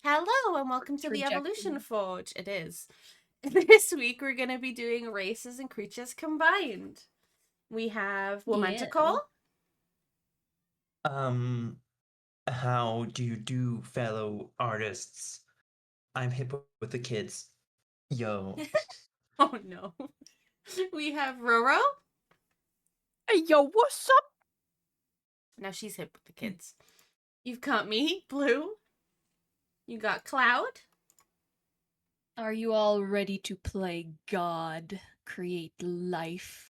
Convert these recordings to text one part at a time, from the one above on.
Hello and welcome to the Trajectory. Evolution Forge. It is. This week we're going to be doing races and creatures combined. We have Womentical. How do you do, fellow artists? I'm hip with the kids. Yo. Oh no. We have Roro. Hey, yo, what's up? Now she's hip with the kids. You've got me, Blue. You got Cloud. Are you all ready to play God, create life?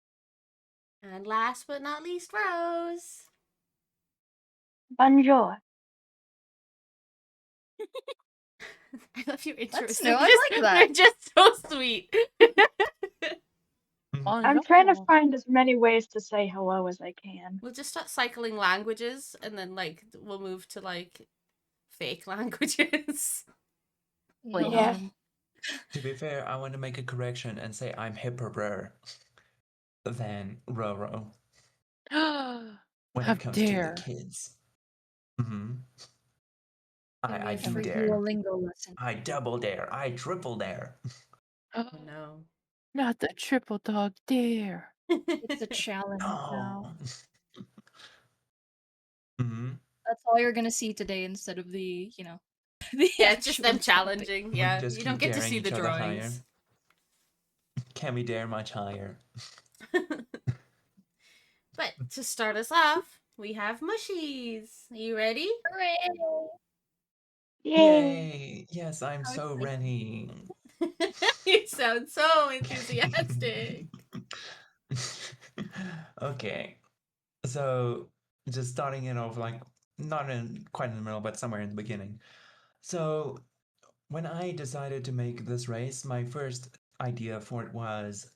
And last but not least, Rose. Bonjour. I love your intros. That's new, I like that. They're just so sweet. I'm trying to find as many ways to say hello as I can. We'll just start cycling languages and then we'll move to fake languages. Yeah. To be fair, I want to make a correction and say I'm hipper than Roro when How it comes dare. to the kids. I do Every dare. Duolingo lesson. I double dare. I triple dare. Oh no. Not the triple dog dare. It's a challenge now. Mm-hmm. That's all you're gonna see today instead of the, the Yeah, it's just actual them topic. challenging. Yeah, just you don't keep get to daring see the each other higher. drawings. Can we dare much higher? But to start us off, we have mushies. Are you ready? Hooray! Yay! Yes, I'm How so exciting. ready. You sound so enthusiastic. Okay, so just starting it off not quite in the middle, but somewhere in the beginning. So when I decided to make this race, my first idea for it was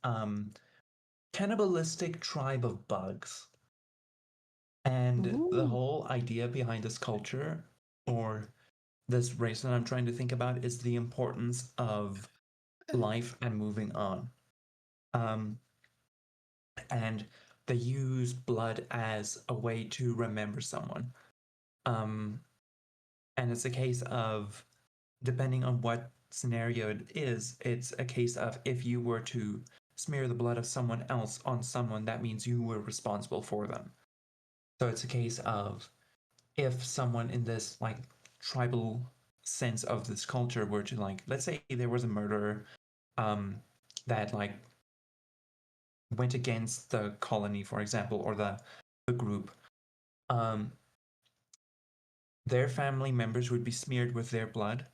cannibalistic tribe of bugs. And the whole idea behind this culture or this race that I'm trying to think about is the importance of life and moving on. And they use blood as a way to remember someone. And it's a case of, depending on what scenario it is, it's a case of if you were to smear the blood of someone else on someone, that means you were responsible for them. So it's a case of if someone in this tribal sense of this culture were to let's say there was a murderer that went against the colony, for example, or the group, their family members would be smeared with their blood,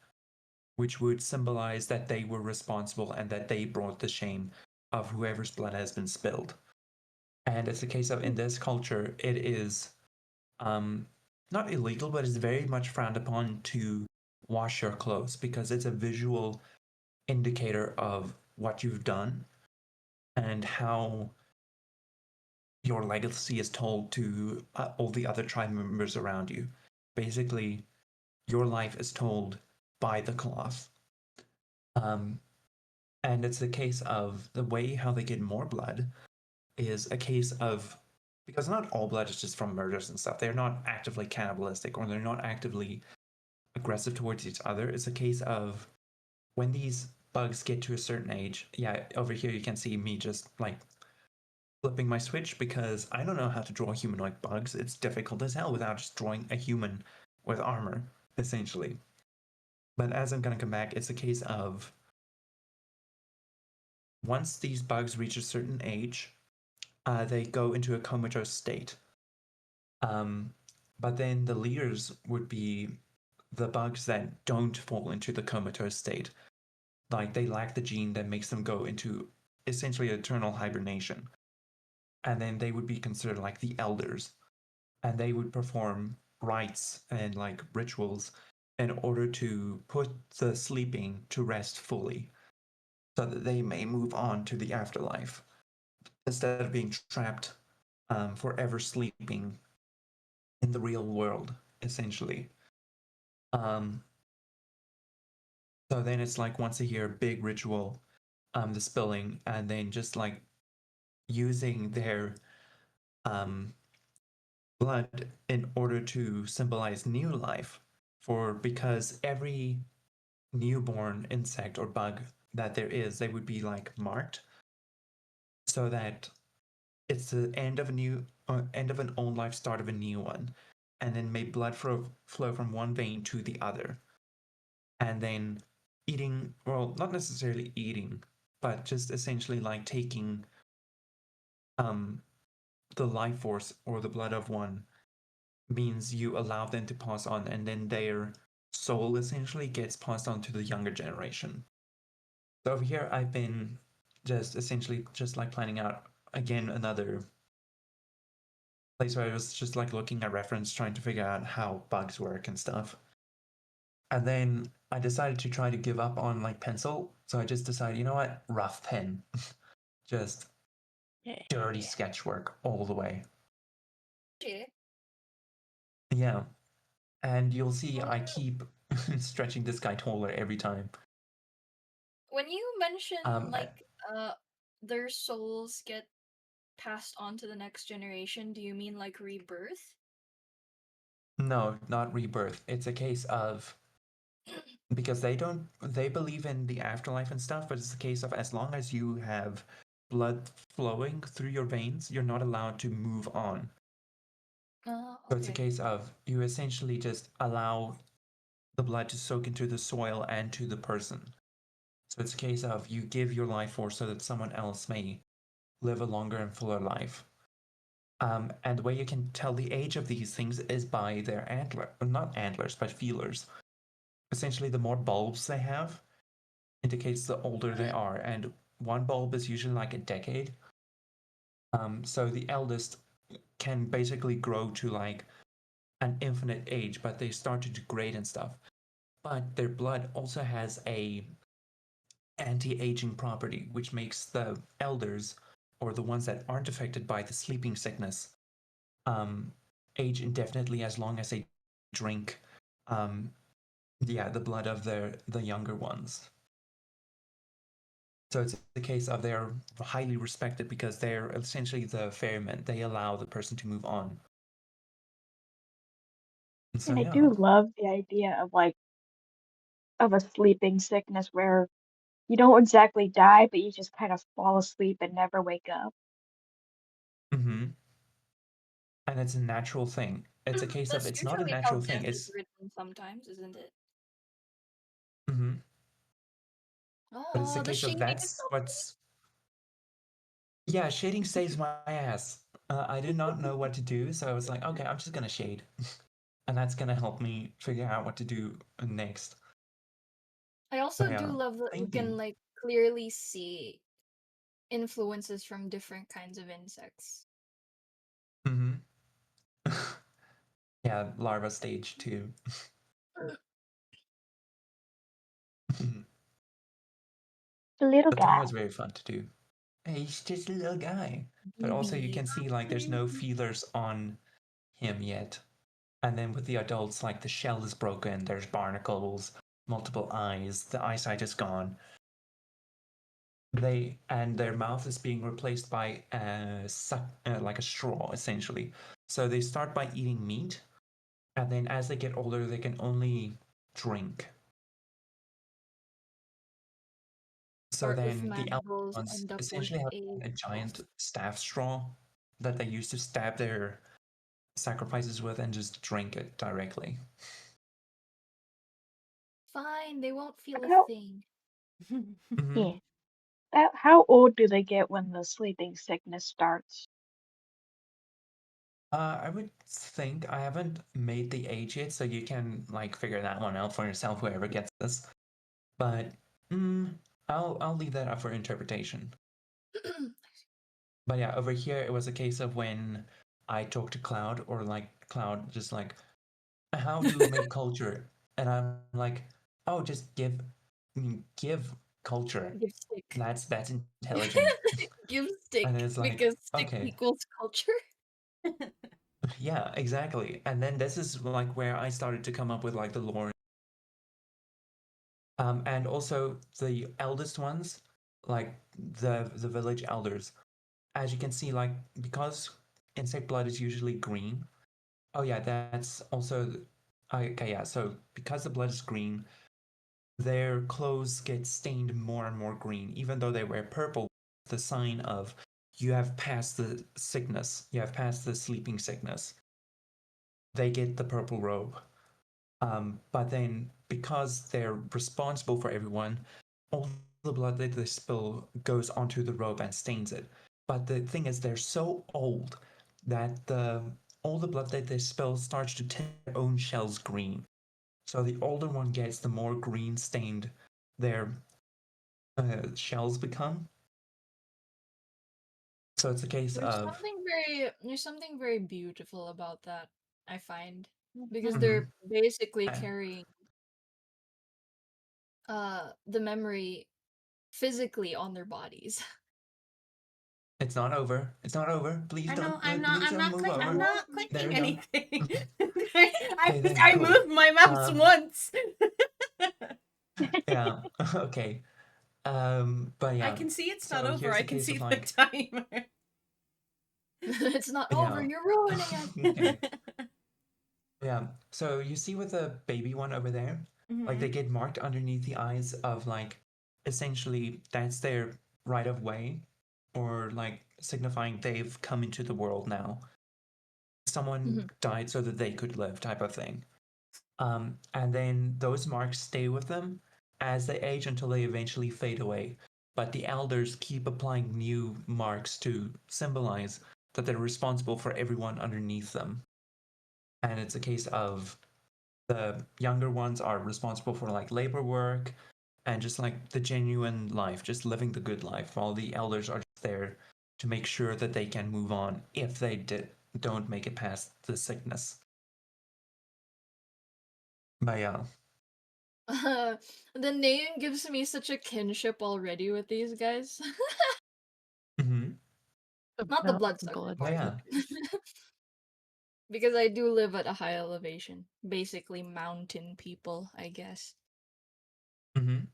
which would symbolize that they were responsible and that they brought the shame of whoever's blood has been spilled. And it's a case of, in this culture, it is not illegal, but it's very much frowned upon to wash your clothes because it's a visual indicator of what you've done and how your legacy is told to all the other tribe members around you. Basically, your life is told by the cloth. And it's a case of the way how they get more blood is a case of, because not all blood is just from murders and stuff. They're not actively cannibalistic or they're not actively aggressive towards each other. It's a case of when these bugs get to a certain age. Yeah, over here you can see me just flipping my switch because I don't know how to draw humanoid bugs. It's difficult as hell without just drawing a human with armor, essentially. But as I'm going to come back, it's a case of once these bugs reach a certain age, they go into a comatose state. But then the leaders would be the bugs that don't fall into the comatose state. They lack the gene that makes them go into essentially eternal hibernation. And then they would be considered like the elders. And they would perform rites and rituals in order to put the sleeping to rest fully so that they may move on to the afterlife instead of being trapped forever sleeping in the real world, essentially. So then it's once a year, big ritual, the spilling, and then just using their blood in order to symbolize new life, because every newborn insect or bug that there is, they would be like marked so that it's the end of a new end of an old life, start of a new one, and then may blood flow from one vein to the other, and then eating, well, not necessarily eating, but just essentially like taking um the life force or the blood of one means you allow them to pass on, and then their soul essentially gets passed on to the younger generation. So over here, I've been just essentially just like planning out again another place where I was just like looking at reference, trying to figure out how bugs work and stuff. And then I decided to try to give up on like pencil. So I just decided, you know what, rough pen, just dirty sketch work all the way. Okay. Yeah. And you'll see I keep stretching this guy taller every time. When you mention Um, like their souls get passed on to the next generation, do you mean like rebirth? no, not rebirth. It's a case of because they believe in the afterlife and stuff, but it's a case of as long as you have blood flowing through your veins, you're not allowed to move on. So it's a Okay. case of you essentially just allow the blood to soak into the soil and to the person. So it's a case of you give your life force so that someone else may live a longer and fuller life. And the way you can tell the age of these things is by their not antlers, but feelers. Essentially, the more bulbs they have indicates the older they are, and one bulb is usually like a decade. So the eldest can basically grow to like an infinite age, but they start to degrade and stuff. But their blood also has a anti-aging property, which makes the elders or the ones that aren't affected by the sleeping sickness um, age indefinitely as long as they drink um, the blood of the younger ones. So it's the case of they're highly respected because they're essentially the ferryman. They allow the person to move on. And so And I yeah. do love the idea of like of a sleeping sickness where you don't exactly die, but you just kind of fall asleep and never wake up. Mm-hmm. And it's a natural thing. It's a case of That's it's not a usually how natural thing. death is It's written sometimes, isn't it? mm-hmm. But it's a Oh, the case of shading is that's so what's yeah, shading saves my ass. I did not know what to do, so I was like, okay, I'm just gonna shade. And that's gonna help me figure out what to do next. I So also do yeah, love that you thank can you. like clearly see influences from different kinds of insects. Mm-hmm. Yeah, larva stage too. The little But that guy. was very fun to do. He's just a little guy. But also you Baby. can see like there's no feelers on him yet. And then with the adults, like the shell is broken, there's barnacles, multiple eyes, the eyesight is gone. Their mouth is being replaced by like a straw essentially. So they start by eating meat, and then as they get older, they can only drink. So Start with then the elder mandibles, ones end up with essentially have a a giant mouth. staff straw that they use to stab their sacrifices with and just drink it directly. Fine, they won't feel a How thing. Mm-hmm. yeah. How old do they get when the sleeping sickness starts? I would think I haven't made the age yet, so you can like figure that one out for yourself, whoever gets this. But mm, I'll leave that up for interpretation. But yeah, over here it was a case of when I talked to Cloud, or like Cloud just like, how do we make culture? And I'm like, oh, just give culture. Give stick. That's intelligent. Give And stick it's like, because stick okay, equals culture. yeah, exactly. And then this is like where I started to come up with like the lore. And also the eldest ones, like the village elders, as you can see, like because insect blood is usually green. Oh yeah, that's also okay. Yeah, so because the blood is green, their clothes get stained more and more green, even though they wear purple. The sign of you have passed the sickness, you have passed the sleeping sickness. They get the purple robe. But then, because they're responsible for everyone, all the blood that they spill goes onto the robe and stains it. But the thing is, they're so old that all the blood that they spill starts to tint their own shells green. So the older one gets, the more green stained their shells become. So it's a case of There's something very beautiful about that, I find. Because Mhm. they're basically Uh, carrying the memory physically on their bodies. it's not over. It's not over. Please I know. don't. Please don't move I'm over. not There clicking we go. anything. Okay, then I cool. moved my mouse Um, once. Yeah. Okay. But I yeah. can see it's not So over. here's I a can case see of the like, timer. It's not over, yeah. you're ruining it. Okay. Yeah. So you see with the baby one over there, like they Mhm. get marked underneath the eyes of like, essentially that's their right of way, or like signifying they've come into the world now. Someone Mhm. died so that they could live, type of thing. And then those marks stay with them as they age until they eventually fade away. But the elders keep applying new marks to symbolize that they're responsible for everyone underneath them. And it's a case of the younger ones are responsible for like labor work and just like the genuine life, just living the good life, while the elders are just there to make sure that they can move on if they don't make it past the sickness. But yeah. The name gives me such a kinship already with these guys. Mm-hmm. Not the bloodsucker Blood. Oh, part. yeah. Because I do live at a high elevation. Basically mountain people, I guess. Mm-hmm.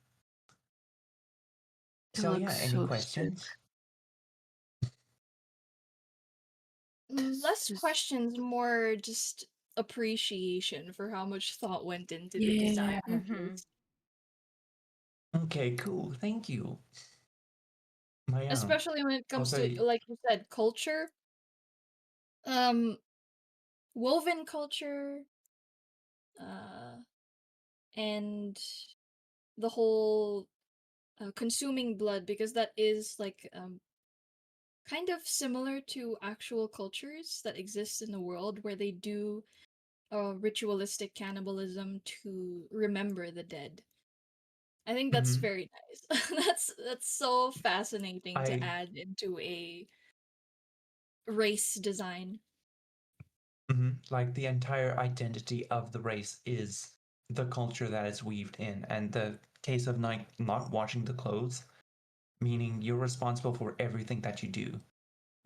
It So yeah, looks any so sick. questions? Less Just questions, more just appreciation for how much thought went into the design yeah. of Mhm. this. Okay, cool. Thank you. But yeah. Especially when it comes Also, to, like you said, culture. Um, woven culture, uh, and the whole consuming blood, because that is like kind of similar to actual cultures that exist in the world where they do ritualistic cannibalism to remember the dead. I think that's mhm, very nice. That's so fascinating to I add into a race design. like the entire identity of the race is the culture that is weaved in, and the case of not washing the clothes, meaning you're responsible for everything that you do.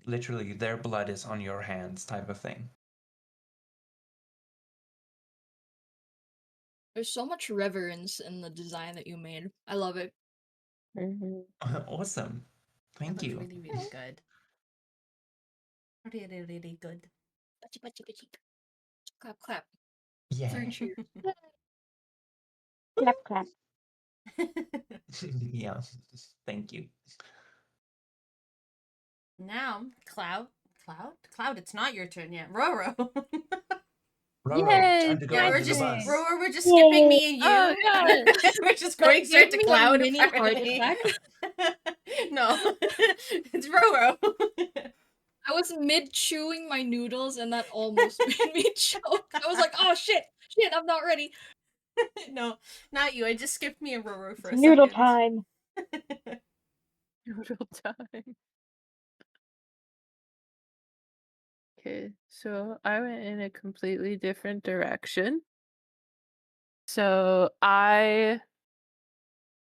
Literally, their blood is on your hands, type of thing. There's so much reverence in the design that you made. I love it. Mhm. Awesome. That Thank looks you. really, really good. Really, really good. Pachi, pachi, pachi. Clap, clap. Yeah. Through cheer. Clap, clap. Yeah. Thank you. Now, Cloud. It's not your turn yet. Roro. Roro, Yay! time to go Yeah, under the Yay! bus. We're just skipping Yay! me and Oh you. god! We're just That going gave straight to me a Cloud, mini heart apparently. attack. No, it's Roro. I was mid chewing my noodles and that almost made me choke. I was like, oh shit, shit, I'm not ready. No, not you. I just skipped me and Roro for It's a noodle second. time. Noodle time. Okay, so I went in a completely different direction. So I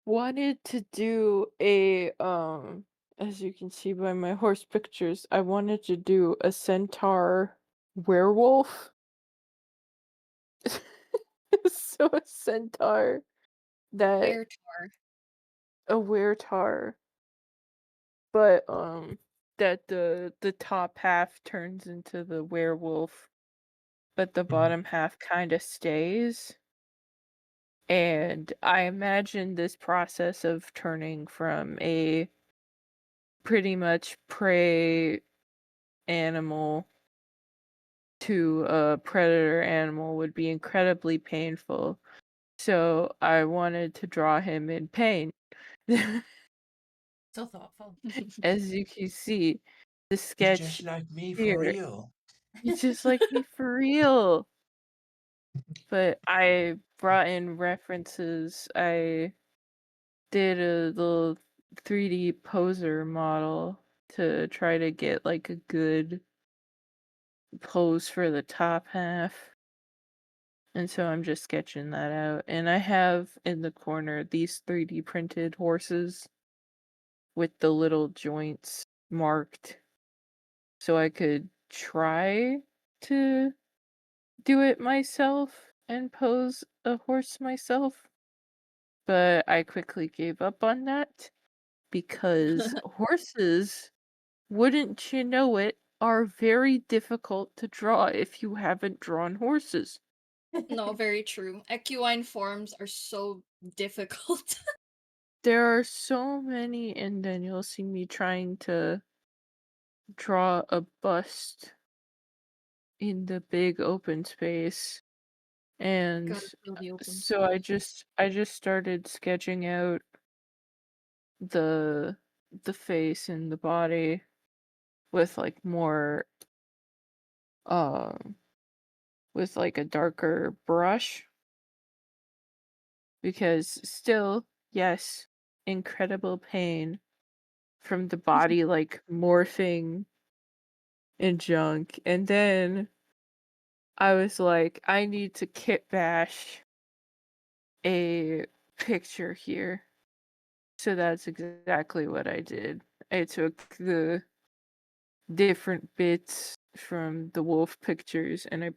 wanted to do as you can see by my horse pictures, I wanted to do a centaur werewolf. So a centaur that Where tar? a weretar, but that the top half turns into the werewolf, but the Mhm. bottom half kind of stays. And I imagine this process of turning from a pretty much prey animal to a predator animal would be incredibly painful. So I wanted to draw him in pain. So thoughtful. As you can see, the He's sketch just like me for here, real. he's just like me for real. But I brought in references. I did a little 3D poser model to try to get like a good pose for the top half. And so I'm just sketching that out. And I have in the corner these 3D printed horses with the little joints marked. So I could try to do it myself and pose a horse myself. But I quickly gave up on that because horses, wouldn't you know it, are very difficult to draw if you haven't drawn horses. No, very true. Equine forms are so difficult. There are so many, and then you'll see me trying to draw a bust in the big open space. And Gotta fill the open so I space. just started sketching out the face and the body with like more um with like a darker brush because still, yes, incredible pain from the body like morphing and junk. And then I was like, I need to kit bash a picture here. So that's exactly what I did. I took the different bits from the wolf pictures and I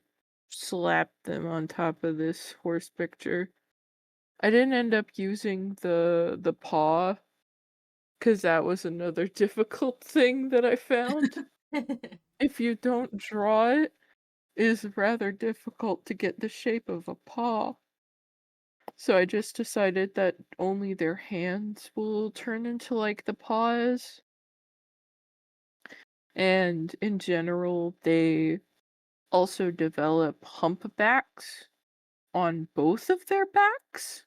slapped them on top of this horse picture. I didn't end up using the paw because that was another difficult thing that I found. If you don't draw it, it is rather difficult to get the shape of a paw. So I just decided that only their hands will turn into like the paws. And in general, they also develop humpbacks on both of their backs.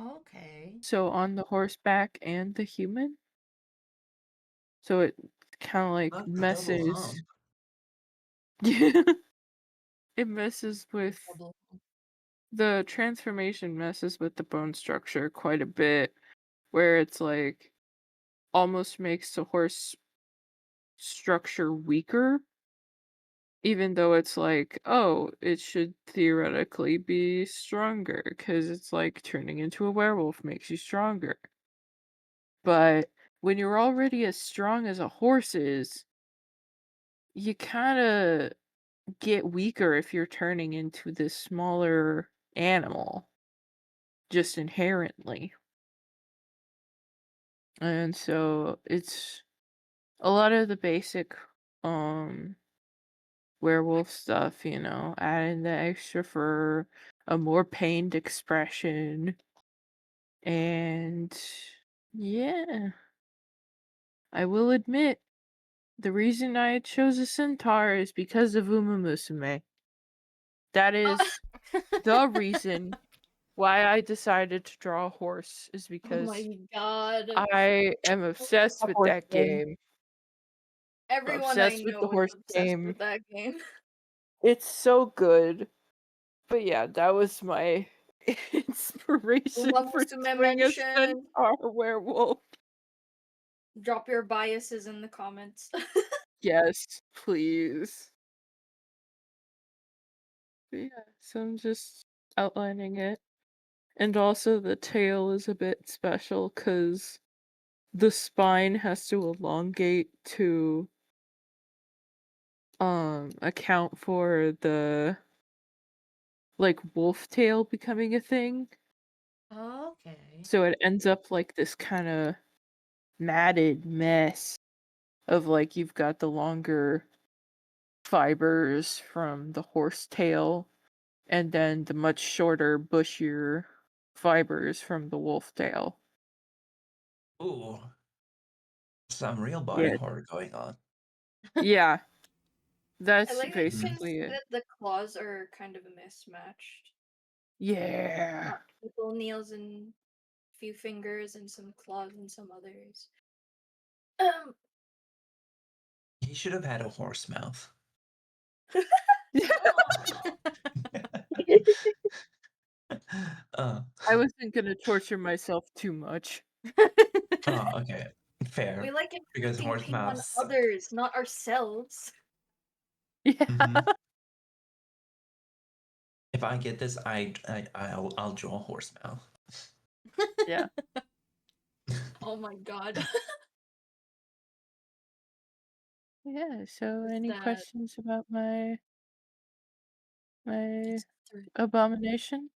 Okay. So on the horseback and the human. So it kind of like Not the double messes. hump. It messes with Double. the transformation messes with the bone structure quite a bit, where it's like almost makes the horse structure weaker, even though it's like, oh, it should theoretically be stronger because it's like turning into a werewolf makes you stronger. But when you're already as strong as a horse is, you kind of get weaker if you're turning into this smaller animal, just inherently. And so it's a lot of the basic um werewolf stuff, adding the extra fur, a more pained expression, and yeah, I will admit the reason I chose a centaur is because of Uma Musume. That is the reason why I decided to draw a horse is Oh because my god. I am obsessed A with horse that game. game. Everyone I Obsessed with the know is horse obsessed game. with that game. It's so good. But yeah, that was my inspiration Uma for Musume doing a mention. centaur werewolf. Drop your biases in the comments. Yes, please. But yeah, so I'm just outlining it. And also the tail is a bit special because the spine has to elongate to account for the like wolf tail becoming a thing. Okay. So it ends up like this kind of matted mess of like you've got the longer fibers from the horse tail and then the much shorter, bushier fibers from the wolf tail. Ooh, some real body Yeah. horror going on. Yeah. I That's like it basically it. that the claws are kind of mismatched. Yeah. Not people nails and few fingers and some claws and some others. He should have had a horse mouth. uh, I wasn't gonna torture myself too much. okay. Fair. We like Because inflicting horse pain on mouths suck. others, not ourselves. Yeah. Mhm. If I get this, I'll draw a horse mouth. Yeah. Oh my god. Yeah. So, Is any that questions about my it's through abomination?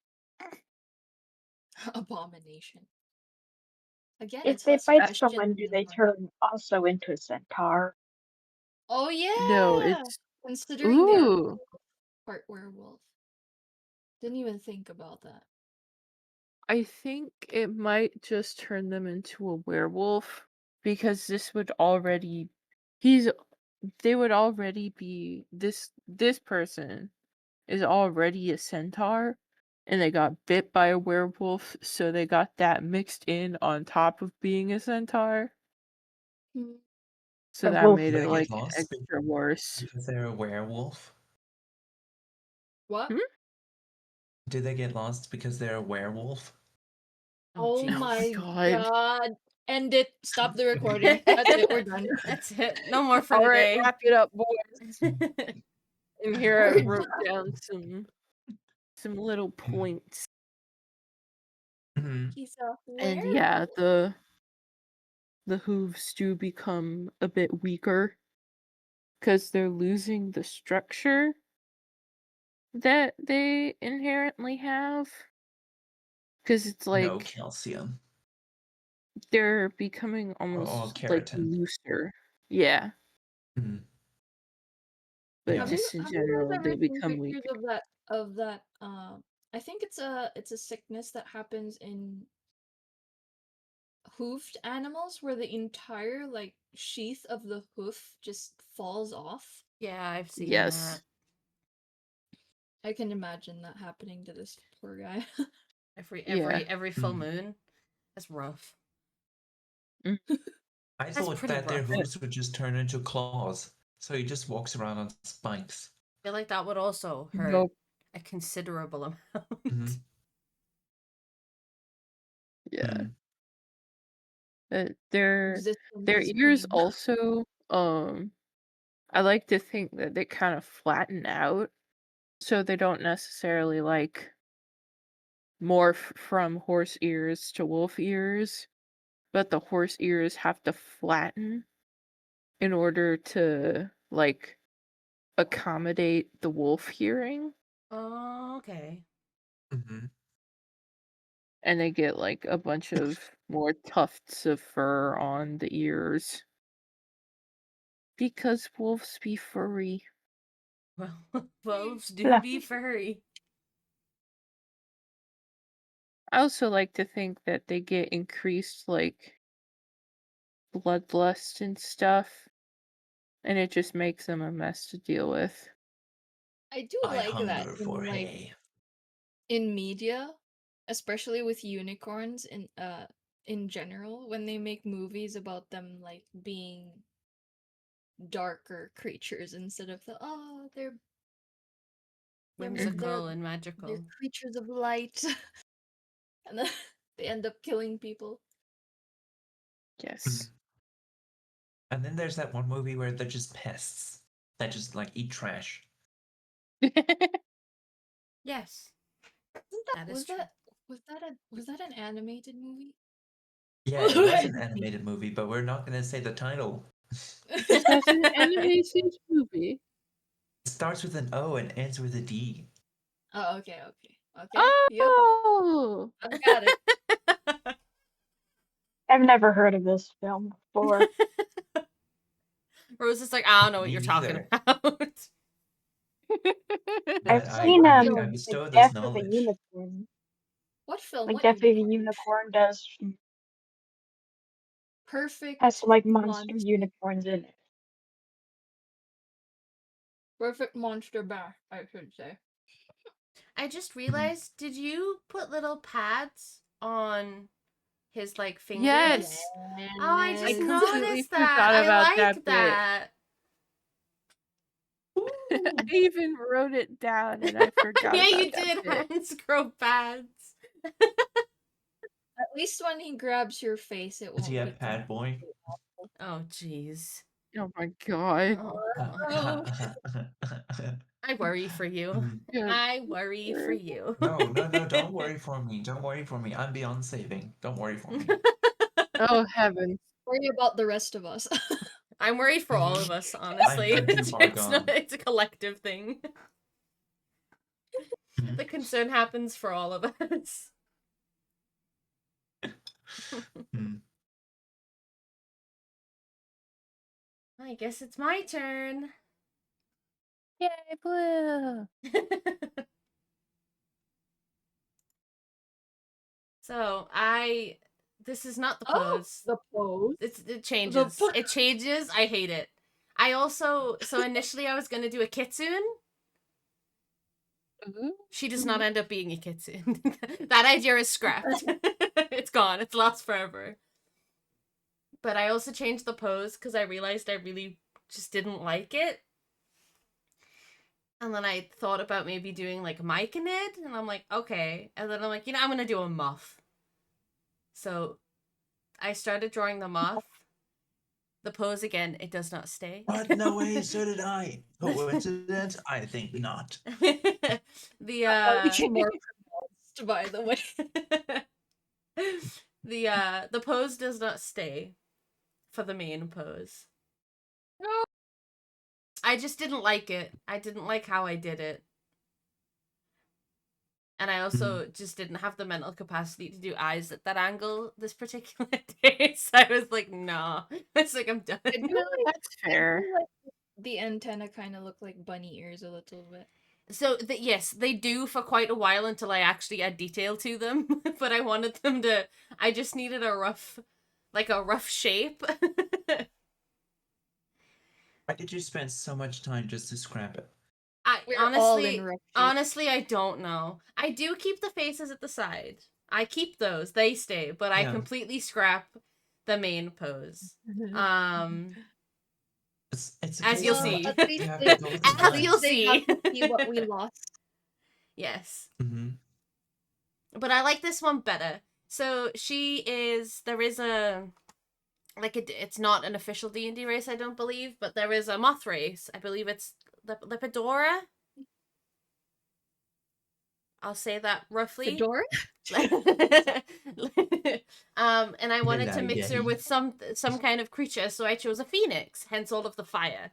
abomination? Again, If it's they less bite question someone, do and they more. turn also into a centaur? Oh No, yeah! it's Considering they're ooh. part werewolf. Didn't even think about that. I think it might just turn them into a werewolf because this would already they would already be this person is already a centaur and they got bit by a werewolf, so they got that mixed in on top of being a centaur. Hmm. So A that wolf made Do it they dog. get like lost extra worse. because they're a werewolf? What? Hmm? Do they get lost because they're a werewolf? Oh Oh my my god. god. End it. Stop the recording. That's it. We're done. That's it. No more for All right, today. wrap it up, boys. And here I We're wrote down some little points. Mhm. He's a And yeah, werewolf. the hooves do become a bit weaker because they're losing the structure that they inherently have. Because it's No like calcium they're becoming or almost like keratin. looser. Yeah, Mhm. but Yeah. just in Have you general, guys they ever seen become pictures weaker. of that I think it's a sickness that happens in hoofed animals where the entire like sheath of the hoof just falls off? Yeah, I've seen Yes. I can imagine that happening to this poor guy. that. Yeah. Every full Mm. moon. That's rough. I That's thought pretty that their rough. hooves would just turn into claws, so he just walks around on spikes. I feel like that would also hurt Nope. a considerable amount. Mhm. Yeah. Mm. Their Existence their is ears pain. also I like to think that they kind of flatten out, so they don't necessarily like morph from horse ears to wolf ears, but the horse ears have to flatten in order to like accommodate the wolf hearing, Oh, okay. Mhm. and they get like a bunch of more tufts of fur on the ears because wolves be furry. Well, wolves do be Fluffy. furry. I also like to think that they get increased like bloodlust and stuff, and it just makes them a mess to deal with. I do I like that hunger for in hay. in media, especially with unicorns in general, when they make movies about them like being darker creatures instead of they're Whimsical and they're magical. creatures of light. And then they end up killing people. Yes. And then there's that one movie where they're just pests that just like eat trash. Yes, that is Was true. was that an animated movie? Yeah, it was an animated movie, but we're not going to say the title. Because that's an animated movie. It starts with an O and ends with a D. Oh, okay. Yep, Oh! I've got it. I've never heard of this film before. Rose is like, I don't know what Me you're talking neither. about. I've But seen I Yo, The bestowed this Death of a knowledge. Unicorn. What film? Like What definitely the unicorn? unicorn does Perfect has some like monster monster. unicorns in it. Perfect monster bash, I should say. I just realized, did you put little pads on his like fingers? Yes. Oh, I I just Yes. completely noticed that. forgot I about that like bit. that. I even wrote it down and I forgot Yeah, about you that did. bit. Hands grow pads. At least when he grabs your face, it Is won't he a be pad boy? Oh, jeez. Oh my god. Oh. I worry for you. Mm. Good I worry for lord. you. No, don't worry for me. Don't worry for me. I'm beyond saving. Don't worry for me. Oh heavens. Worry about the rest of us. I'm worried for all of us, honestly. I'm too far It's not, gone. it's a collective thing. Mhm. The concern happens for all of us. Mm. I guess it's my turn. Yay, blue. So this is not the Oh, pose. the pose. It changes. po- It changes. I hate it. So initially I was gonna do a kitsune. She does not end up being a kitsune. That idea is scrapped. It's gone. It's lost forever. But I also changed the pose because I realized I really just didn't like it. And then I thought about maybe doing like Myconid, and I'm like, okay. And then I'm like, I'm gonna do a moth. So I started drawing the moth. The pose again, it does not stay. What? No way, so did I. Coincidence? I think not. The More pronounced, by the way. the pose does not stay for the main pose. No. I just didn't like it. I didn't like how I did it. And I also just didn't have the mental capacity to do eyes at that angle this particular day. So I was like, nah. It's like I'm done. That's fair. The antenna kind of look like bunny ears a little bit. So yes, they do for quite a while until I actually add detail to them. But I wanted them to. I just needed a rough shape. Why did you spend so much time just to scrap it? We're all in rough shape. Honestly, I don't know. I do keep the faces at the side. I keep those; they stay. But I Yeah. completely scrap the main pose. It's a As case you'll of see. At least you have they, to go with the As times. you'll they see. got to see what we lost. Yes. Mm-hmm. But I like this one better. So there is a, like, it's not an official D&D race, I don't believe, but there is a moth race. I believe it's Lepidora. I'll say that roughly. Fedora? And I wanted to mix her with some kind of creature, so I chose a phoenix, hence all of the fire.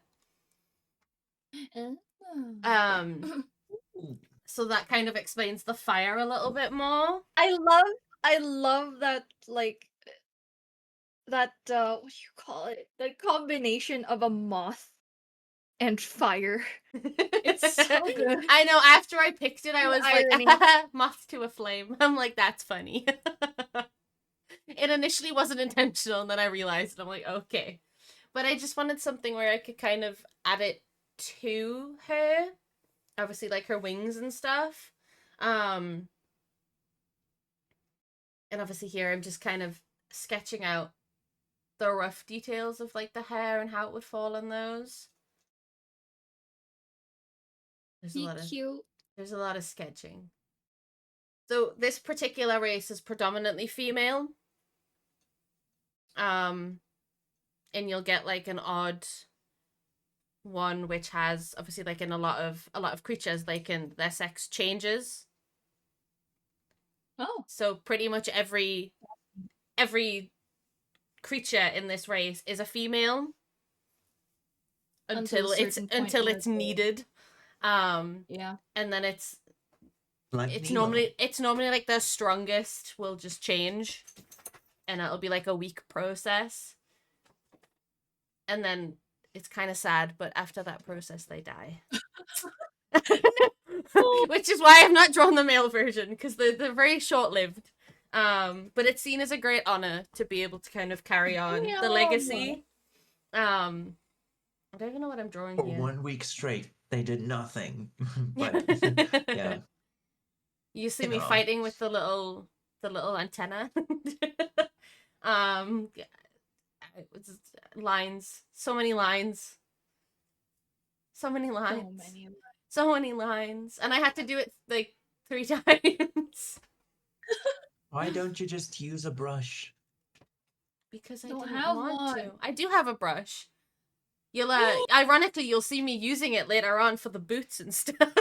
So that kind of explains the fire a little bit more. I love that, like, that what do you call it? The combination of a moth and fire. It's so good. I know, after I picked it, I was irony. like, moth to a flame. I'm like, that's funny. It initially wasn't intentional, and then I realized it. I'm like, okay. But I just wanted something where I could kind of add it to her. Obviously, like her wings and stuff. And obviously here I'm just kind of sketching out the rough details of like the hair and how it would fall on those. There's a lot of sketching. So this particular race is predominantly female. And you'll get like an odd one which has obviously, like in a lot of creatures, their sex changes. Oh. So pretty much every creature in this race is a female until it's needed. Yeah. And then it's Nemo. normally like the strongest will just change, and it'll be like a week process. And then it's kind of sad, but after that process they die. Which is why I've not drawn the male version, because they're very short-lived. But it's seen as a great honor to be able to kind of carry on the legacy. I don't even know what I'm drawing For here. 1 week straight, they did nothing. But yeah. You see You me know. fighting with the little antenna. um it's lines. So many lines. So many lines. So many. So many lines. And I had to do it like 3 times. Why don't you just use a brush? Because I Don't didn't have want one. to. I do have a brush. You'll ironically you'll see me using it later on for the boots and stuff.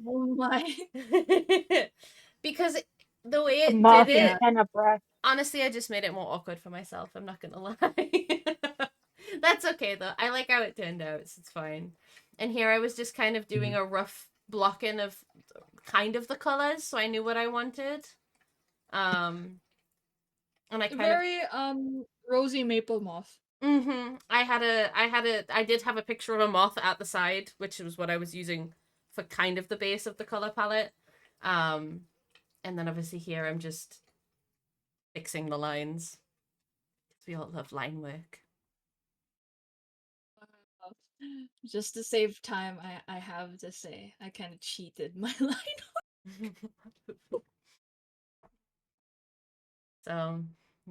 Oh my. Because the way A it moth did it, antenna brush. honestly, I just made it more awkward for myself. I'm not gonna lie. That's okay though. I like how it turned out. So it's fine. And here I was just kind of doing a rough blocking of kind of the colors, so I knew what I wanted. And I kind Very rosy maple moth. I did have a picture of a moth at the side, which was what I was using for kind of the base of the color palette. And then obviously here I'm just fixing the lines. We all love line work. Just to save time, I have to say I kind of cheated my line. So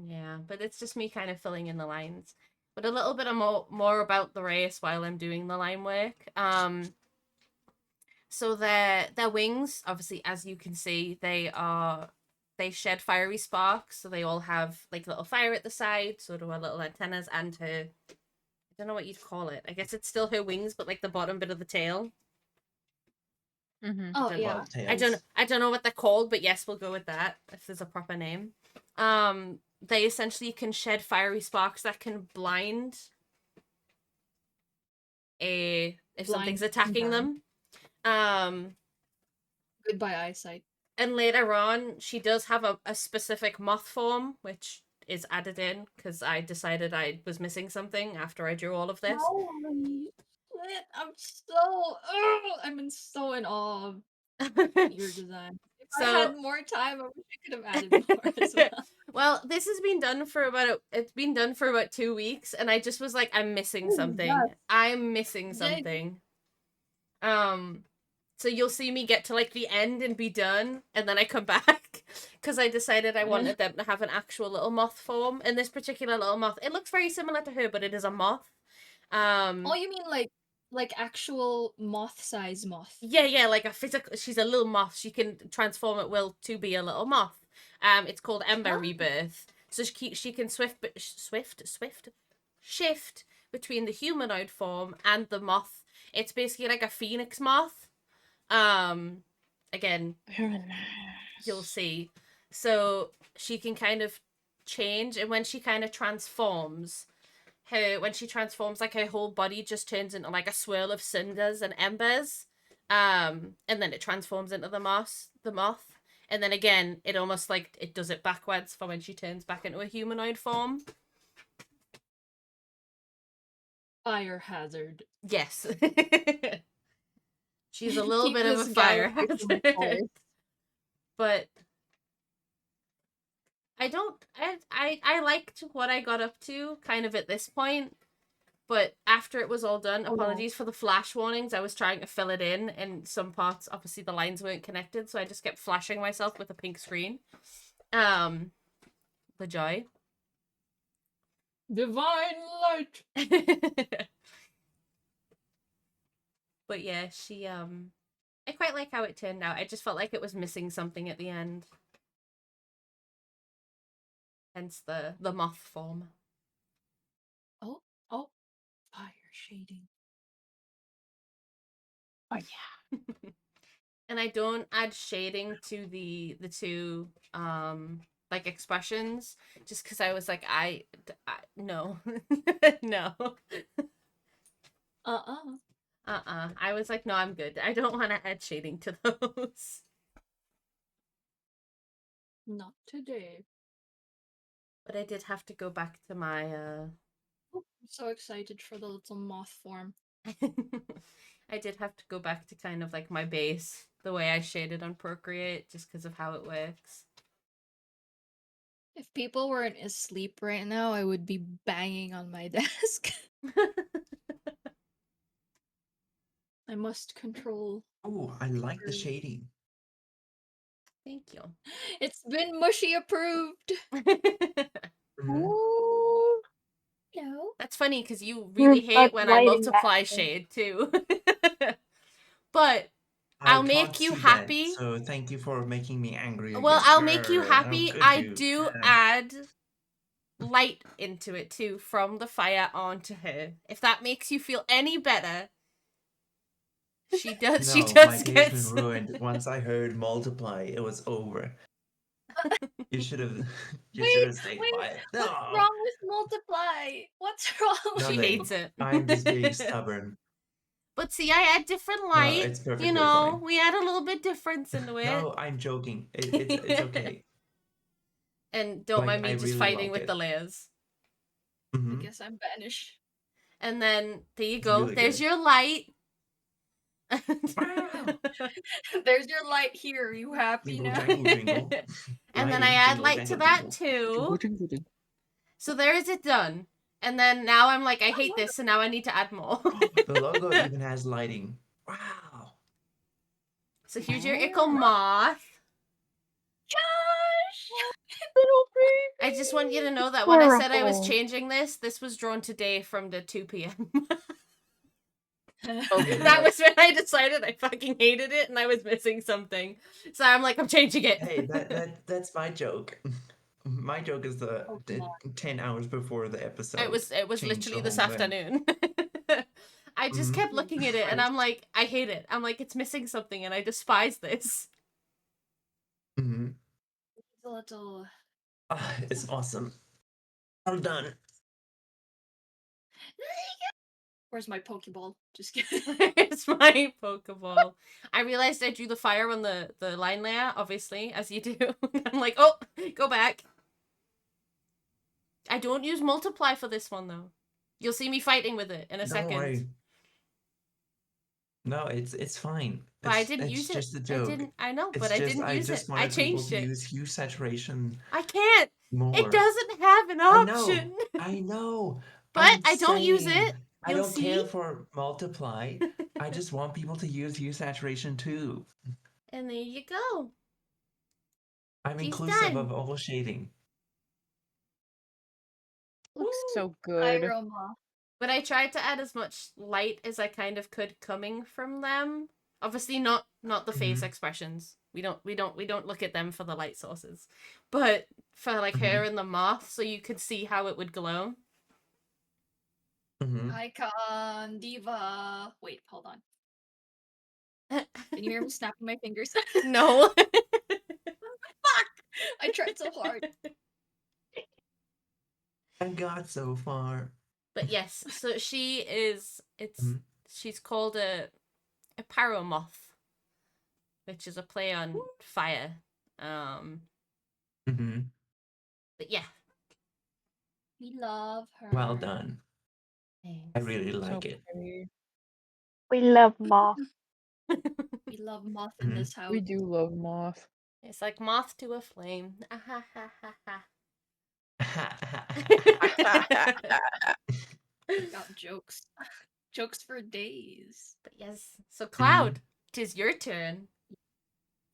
yeah, but it's just me kind of filling in the lines. But a little bit of more about the race while I'm doing the line work. So their wings, obviously, as you can see, they shed fiery sparks, so they all have like little fire at the side, so do our little antennas and her, I don't know what you'd call it. I guess it's still her wings, but like the bottom bit of the tail. Mm-hmm. Oh yeah. I don't know what they're called, but yes, we'll go with that if there's a proper name. They essentially can shed fiery sparks that can blind if something's attacking them. Goodbye eyesight. And later on, she does have a specific moth form, which is added in because I decided I was missing something after I drew all of this. Holy shit! I'm so in awe of your design. If I had more time, I wish I could have added more as well. Well, this has been done for it's been done for about 2 weeks, and I just was like, I'm missing something. Yes. I'm missing something. So you'll see me get to like the end and be done, and then I come back because I decided I wanted them to have an actual little moth form. And this particular little moth, it looks very similar to her, but it is a moth. Oh, you mean like actual moth size moth? Yeah, like a physical. She's a little moth. She can transform at will to be a little moth. It's called Ember Rebirth. So she can shift between the humanoid form and the moth. It's basically like a phoenix moth. Again, Very nice. you'll see. So she can kind of change, and when she kind of transforms, when she transforms, like her whole body just turns into like a swirl of cinders and embers. And then it transforms into the moth. And then again, it almost like it does it backwards for when she turns back into a humanoid form. Fire hazard. Yes. She's a little bit of a fire hazard. But I liked what I got up to kind of at this point. But after it was all done, apologies for the flash warnings. I was trying to fill it in, and some parts, obviously, the lines weren't connected, so I just kept flashing myself with a pink screen. The joy. Divine light. But yeah, I quite like how it turned out. I just felt like it was missing something at the end. Hence the moth form. Oh, fire shading. Oh yeah. And I don't add shading to the two like expressions just because I was like I no no I was like no, I'm good. I don't want to add shading to those. Not today. But I did have to go back to my I'm so excited for the little moth form. I did have to go back to kind of like my base, the way I shaded on Procreate, just because of how it works. If people weren't asleep right now, I would be banging on my desk. I must control. Oh, I like the True. shading. Thank you. It's been mushy approved. Mhm. Ooh. No. That's funny because you really hate But when I lighting multiply matters. shade too. But I I'll can't make you see that, happy. so thank you for making me angry Well, again. I'll make you Grr, how happy. could I you? do add light into it too from the fire onto her. If that makes you feel any better, she does. She No, my does day's get. been ruined. Once I heard multiply, it was over. You should have you should have stayed Wait, quiet. what's No. wrong with multiply? What's wrong with She hates Nothing. it. I'm just being stubborn. But see, I add different No, light. it's You perfectly know, fine. we add a little bit difference into it. No, I'm joking. It's okay. And don't Like, mind me I just really fighting like with the it. layers. I Hmm. guess I'm banished. And then there you It's go. really There's good. your light. Wow. There's your light here. You happy Jingle now? jangle jingle. And then I Lighting, add jingle light to jangle that jingle. too. Jingle, jingle. So there is it done. And then now I'm like, I hate this, so now I need to add more. The logo even has lighting. Wow. So here's your ickle moth. Josh! Little baby. I just want you to know that when I said I was Adorable. changing this was drawn today from the 2 p.m. Okay. That was when I decided I fucking hated it and I was missing something. So I'm like, I'm changing it. Hey, that's my joke. My joke is the Pokemon. 10 hours before the episode. It was Changed literally the this whole thing. afternoon. I just Mhm. kept looking at it and I'm like, I hate it. I'm like, it's missing something and I despise this. Mhm. It's a little. Ah, it's awesome. Well done. Where's my Pokeball? Just kidding. It's my Pokeball. I realized I drew the fire on the line layer, obviously, as you do. I'm like, oh, go back. I don't use multiply for this one though. You'll see me fighting with it in a Don't second. worry. No, it's fine. But I didn't It's use it. just a I joke. didn't. I know, It's but I just didn't I use just it. I wanted people changed to it. use hue saturation I can't. more. It doesn't have an I know. option. I know. But I'm I don't use saying, it. I You'll don't care see. for multiply. I just want people to use hue saturation too. And there you go. I'm She's inclusive done. of all shading. Looks so good. Iroma. But I tried to add as much light as I kind of could coming from them. Obviously not the face Mhm. expressions. We don't look at them for the light sources. But for like her and the moth, so you could see how it would glow. Mhm. Icon. Diva. Wait, hold on. Can you hear me snapping my fingers? No. Fuck! I tried so hard. I got so far. But yes, so Mhm. she's called a paramoth, which is a play on fire. Mhm. But yeah. We love her. Well done. I Thanks. really So like it. pretty. We love moth. We love moth in this house. We do love moth. It's like moth to a flame. Ah, ha, ha, ha, ha. Got jokes. Jokes for days. But yes, so Cloud, 'tis your turn.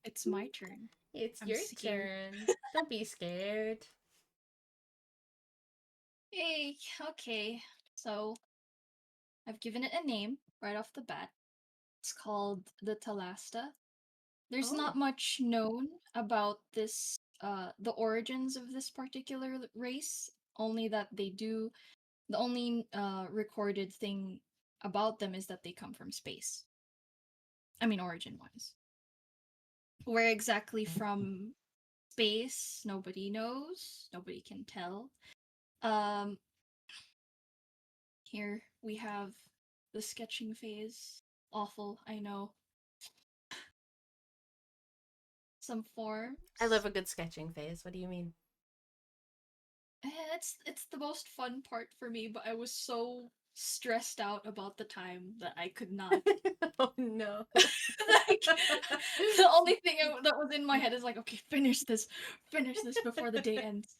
It's my turn. It's I'm your scared. turn. Don't be scared. Hey, okay. So, I've given it a name right off the bat. It's called the Talasta. There's Oh. not much known about this, the origins of this particular race, only that they do. The only recorded thing about them is that they come from space. I mean, origin wise. Where exactly from space, nobody knows. Nobody can tell. Here we have the sketching phase. Awful, I know. Some forms. I love a good sketching phase. What do you mean? It's the most fun part for me, but I was so stressed out about the time that I could not. Oh no. Like, the only thing that was in my head is like, okay, finish this before the day ends.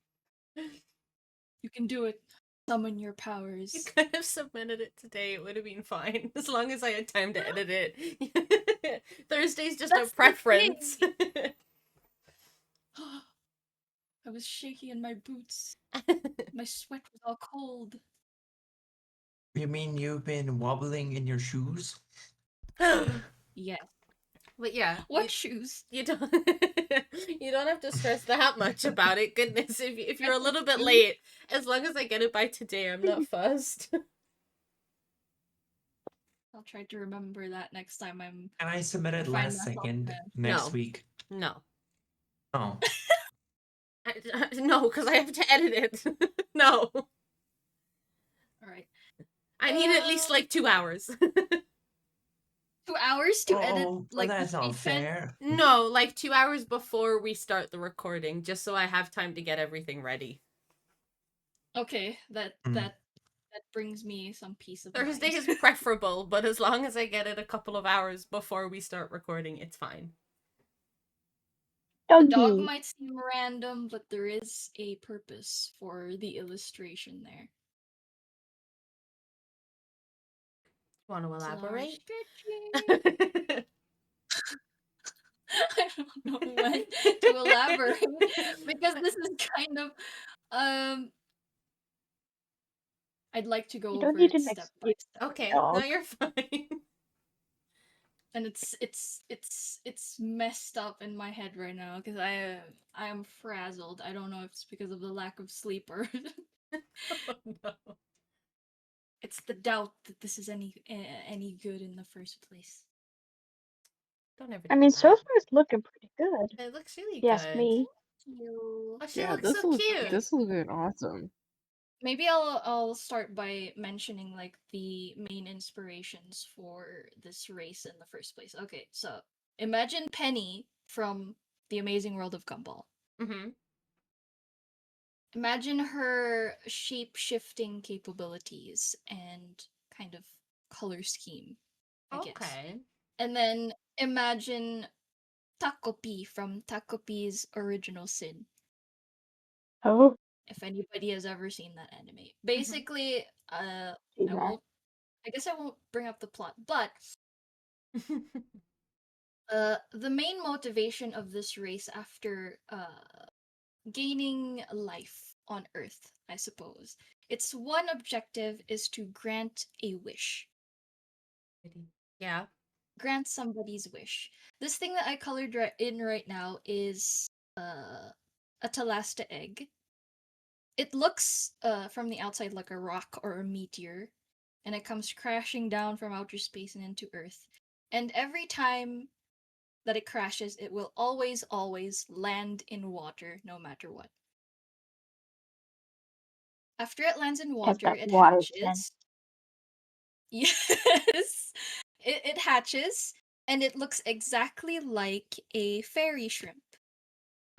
You can do it. Summon your You powers. could have submitted it today. It would have been fine as long as I had time to edit it. Thursday's just That's a the preference. I was shaky in my boots. My sweat was all cold. You mean you've been wobbling in your shoes? Yeah. But yeah, What shoes? you don't you don't have to stress that much about it. Goodness, if you're a little bit Shoes? late, as long as I get it by today, I'm not fussed. I'll try to remember that next time And I submitted find last myself second there. next No. week. No. Oh. No, because I have to edit it. No. Alright. I need at least like 2 hours. 2 hours to edit Oh, like the that's not statement? fair. No, like 2 hours before we start the recording, just so I have time to get everything ready. Okay, that Mm. brings me some peace of Thursday mind. is preferable, but as long as I get it a couple of hours before we start recording, it's fine. The dog Doggy. might seem random, but there is a purpose for the illustration there. Want to It's large elaborate? stretching. I don't know when to elaborate because this is kind of I'd like to go You don't over need it an step by excuse, step. Okay, no, dog. you're fine. And it's messed up in my head right now because I am frazzled. I don't know if it's because of the lack of sleep or Oh, no. it's the doubt that this is any good in the first place. Don't ever I do mean, so that. far it's looking pretty good. It looks really If you ask good. me. You. Oh, she Yeah, looks so cute. this looking awesome. Maybe I'll start by mentioning like the main inspirations for this race in the first place. Okay, so imagine Penny from The Amazing World of Gumball. Mm-hmm. Imagine her shape-shifting capabilities and kind of color scheme, I guess. Okay. And then imagine Takopi from Takopi's Original Sin. Oh, If anybody has ever seen that anime. Basically, see that. I guess I won't bring up the plot, but the main motivation of this race after gaining life on Earth, I suppose, its one objective is to grant a wish. Yeah. Grant somebody's wish. This thing that I colored in right now is a Talasta egg. It looks from the outside like a rock or a meteor, and it comes crashing down from outer space and into Earth. And every time that it crashes, it will always land in water, no matter what. After it lands in Has water, that it water sense. hatches. Yes! It hatches, and it looks exactly like a fairy shrimp.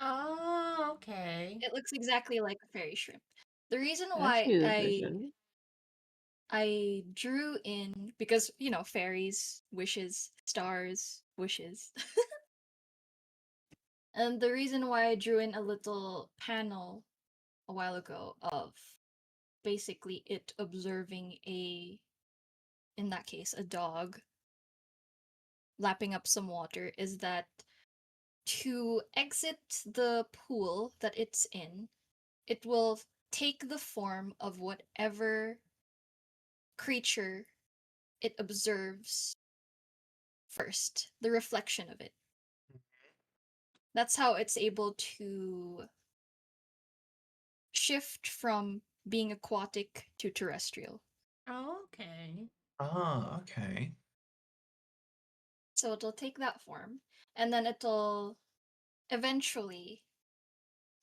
Oh, okay. It looks exactly like a fairy shrimp. The reason I why see the vision. I drew in, because, you know, fairies, wishes, stars, wishes. And the reason why I drew in a little panel a while ago of basically it observing in that case, a dog lapping up some water is that to exit the pool that it's in, it will take the form of whatever creature it observes first, the reflection of it. That's how it's able to shift from being aquatic to terrestrial. Oh, okay. Ah, okay. So it'll take that form, and then it'll eventually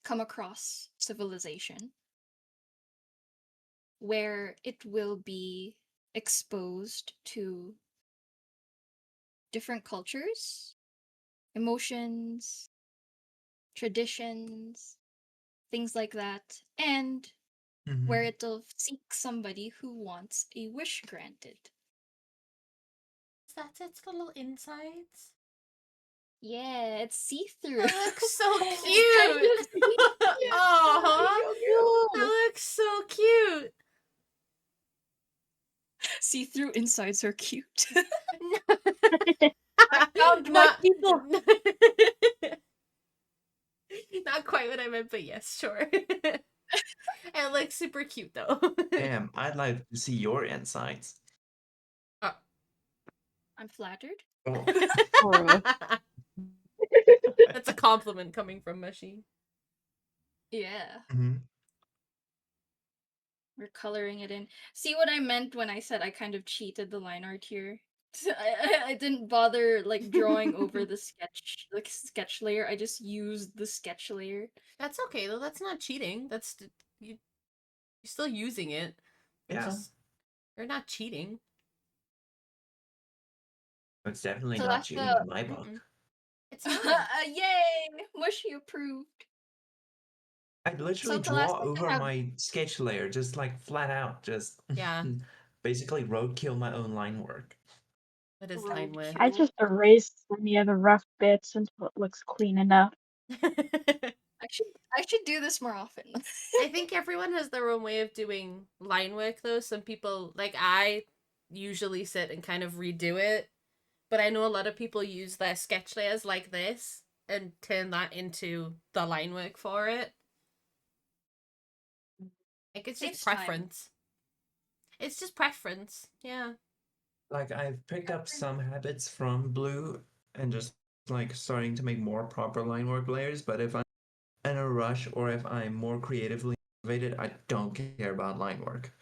come across civilization where it will be exposed to different cultures, emotions, traditions, things like that, and where it'll seek somebody who wants a wish granted. Is that its little insides? Yeah, it's see-through. That looks so It's kind cute. of see-through. Aw, that looks so cute. See-through insides are cute. I found my people. Not quite what I meant, but yes, sure. It looks super cute though. Damn, I'd like to see your insides. I'm flattered. Oh. Or That's a compliment coming from Mushy. Yeah, Mhm. we're coloring it in. See what I meant when I said I kind of cheated the line art here? I didn't bother like drawing over the sketch layer. I just used the sketch layer. That's okay though. That's not cheating. You're still using it. It's Yeah. just you're not cheating. It's definitely So not that's cheating the in my book. It's not. yay! Mushy approved. I'd literally So the draw last thing over I have my sketch layer, just like flat out, just Yeah. basically roadkill my own line work. It is line work. I just erased any of the rough bits until it looks clean enough. I should do this more often. I think everyone has their own way of doing line work though. Some people, like I usually sit and kind of redo it, but I know a lot of people use their sketch layers like this and turn that into the line work for it. Like it's Saves just time. preference. It's just preference. Yeah. Like I've picked up some habits from Blue and just like starting to make more proper line work layers, but if I'm in a rush or if I'm more creatively motivated, I don't care about line work.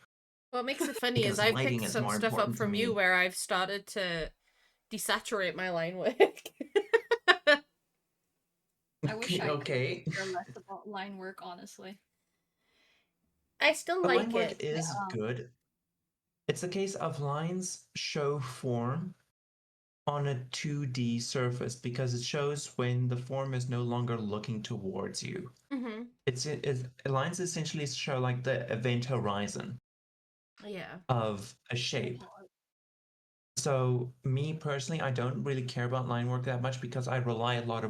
What makes it funny is Because I've lighting picked is some more stuff up important to from you me. where I've started to desaturate my line work. I wish I could Okay. care less about line work, honestly. I still The line like work it. is good. It's a case of lines show form on a 2D surface because it shows when the form is no longer looking towards you. Mm-hmm. Lines essentially show like the event horizon Yeah. of a shape. So me personally, I don't really care about line work that much because I rely a lot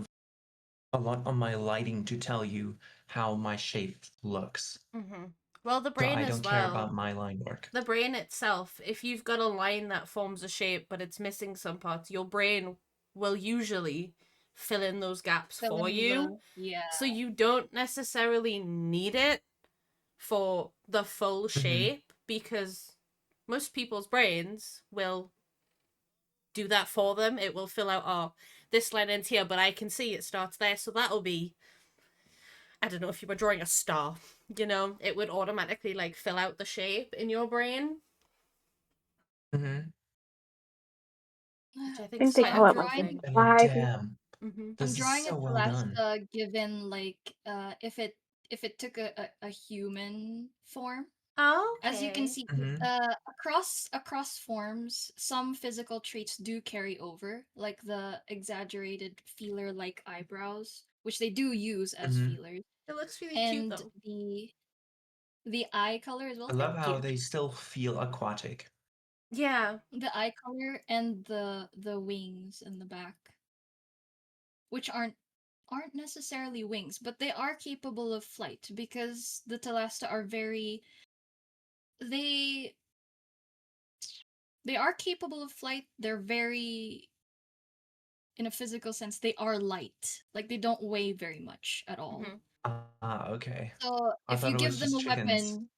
on my lighting to tell you how my shape looks. Mm-hmm. Well, the So brain I as don't care well. about my line work. The brain itself, if you've got a line that forms a shape but it's missing some parts, your brain will usually fill in those gaps for you. Yeah. So you don't necessarily need it for the full shape because most people's brains will do that for them. It will fill out, oh, this line ends here, but I can see it starts there, so that'll be, I don't know, if you were drawing a star, it would automatically like fill out the shape in your brain. Mm-hmm. Which I I think think is they quite call a it cool like thing. Oh implied. damn! Mm-hmm. I'm This is drawing so a well done. Celesta given like if it took a human form. Oh, okay. As you can see, Mm-hmm. across forms, some physical traits do carry over, like the exaggerated feeler-like eyebrows, which they do use as Mm-hmm. feelers, It looks really cute and though. the eye color as well. I love Thank how you. they still feel aquatic. Yeah. The eye color and the wings in the back, which aren't necessarily wings, but they are capable of flight because the Telesta are very they they are capable of flight. They're very in a physical sense, they are light. Like they don't weigh very much at all. Mm-hmm. Ah, okay. So I if thought you it give was them just a chickens. weapon,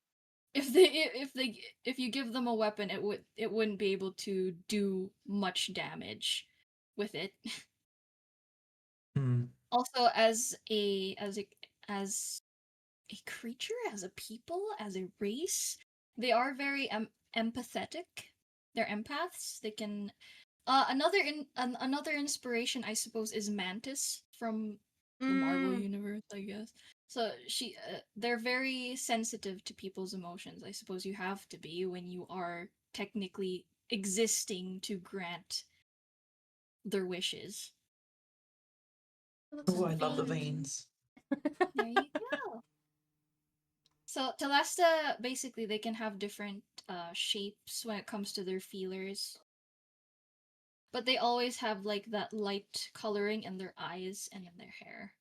if you give them a weapon, it wouldn't be able to do much damage with it. Hmm. Also, as a creature, as a people, as a race, they are very empathetic. They're empaths. They can. Another inspiration, I suppose, is Mantis from the Marvel Mm. universe, I guess. So they're very sensitive to people's emotions. I suppose you have to be when you are technically existing to grant their wishes. It looks Oh, so I love the veiny. veins. There you go. So Telesta, basically, they can have different shapes when it comes to their feelers, but they always have like that light coloring in their eyes and in their hair.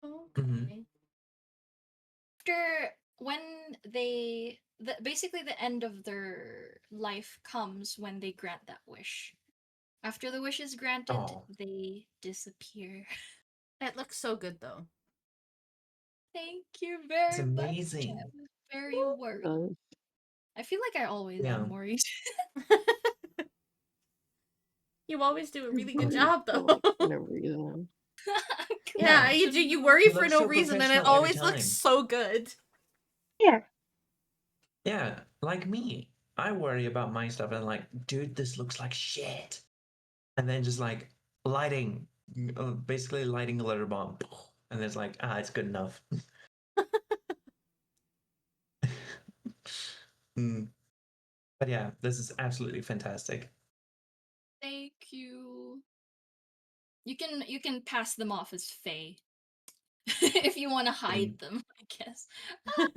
Okay. After when basically the end of their life comes when they grant that wish. After the wish is granted, Oh, they disappear. It looks so good though. Thank you it's very much. amazing. I was very worried. I feel like I always Yeah. am worried. You always do a really good Great. job For, though. like, no reason. Yeah, Yeah. you do. You worry You for look no so reason, and it professional every always looks time. so good. Yeah. Yeah, like me. I worry about my stuff and like, dude, this looks like shit. And then just like lighting, basically lighting a glitter bomb. And it's like, it's good enough. Mm. But yeah, this is absolutely fantastic. Thank you. You can pass them off as Fae. If you want to hide them, I guess. Oh,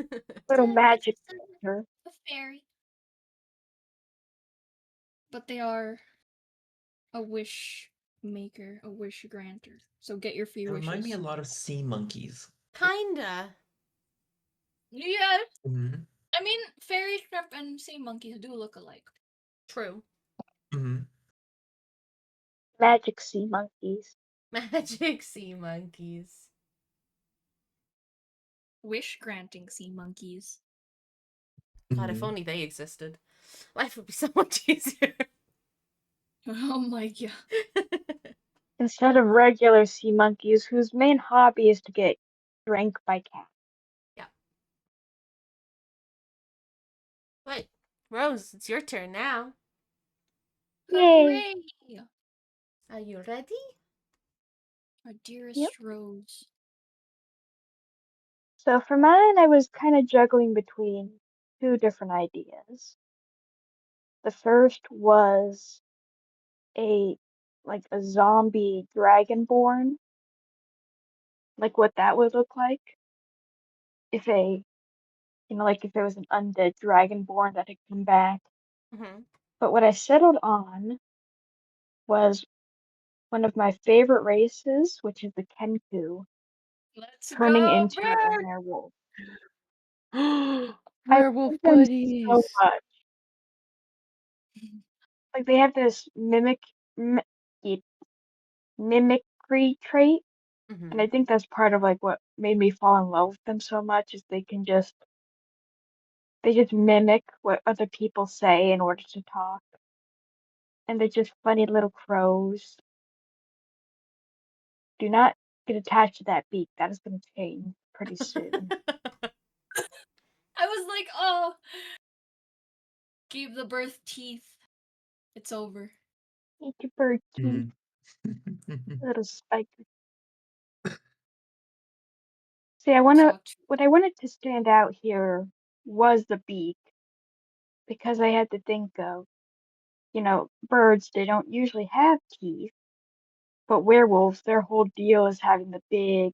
Little this magic is creature. a fairy. But they are a wish maker, a wish granter. So get your They few remind me a wishes. lot of sea monkeys. Kinda. Yeah, Mm-hmm. I mean, fairy shrimp and sea monkeys do look alike. True. Mm-hmm. Magic sea monkeys. Magic sea monkeys. Wish granting sea monkeys. God, if Mm-hmm. only they existed. Life would be so much easier. Oh my god. Instead of regular sea monkeys whose main hobby is to get drank by cats. Yeah. But, Rose, it's your turn now. Yay! Hooray! Are you ready? Our Yep. dearest Rose. So for mine, I was kind of juggling between two different ideas. The first was a a zombie dragonborn, like what that would look like if if there was an undead dragonborn that had come back. Mm-hmm. But what I settled on was one of my favorite races, which is the Kenku, Let's turning go, into a bird! werewolf. I Werewolf love them so buddies. much. Like they have this mimicry trait, and Mm-hmm. I think that's part of like what made me fall in love with them so much is they just mimic what other people say in order to talk, and they're just funny little crows. Do not get attached to that beak. That is going to change pretty soon. I was like, oh, gave the birth teeth. It's over. Eat your bird teeth, Mm-hmm. little spiky. See, I wanna Talk to what I wanted to stand out here was the beak because I had to think of, birds, they don't usually have teeth, but werewolves, their whole deal is having the big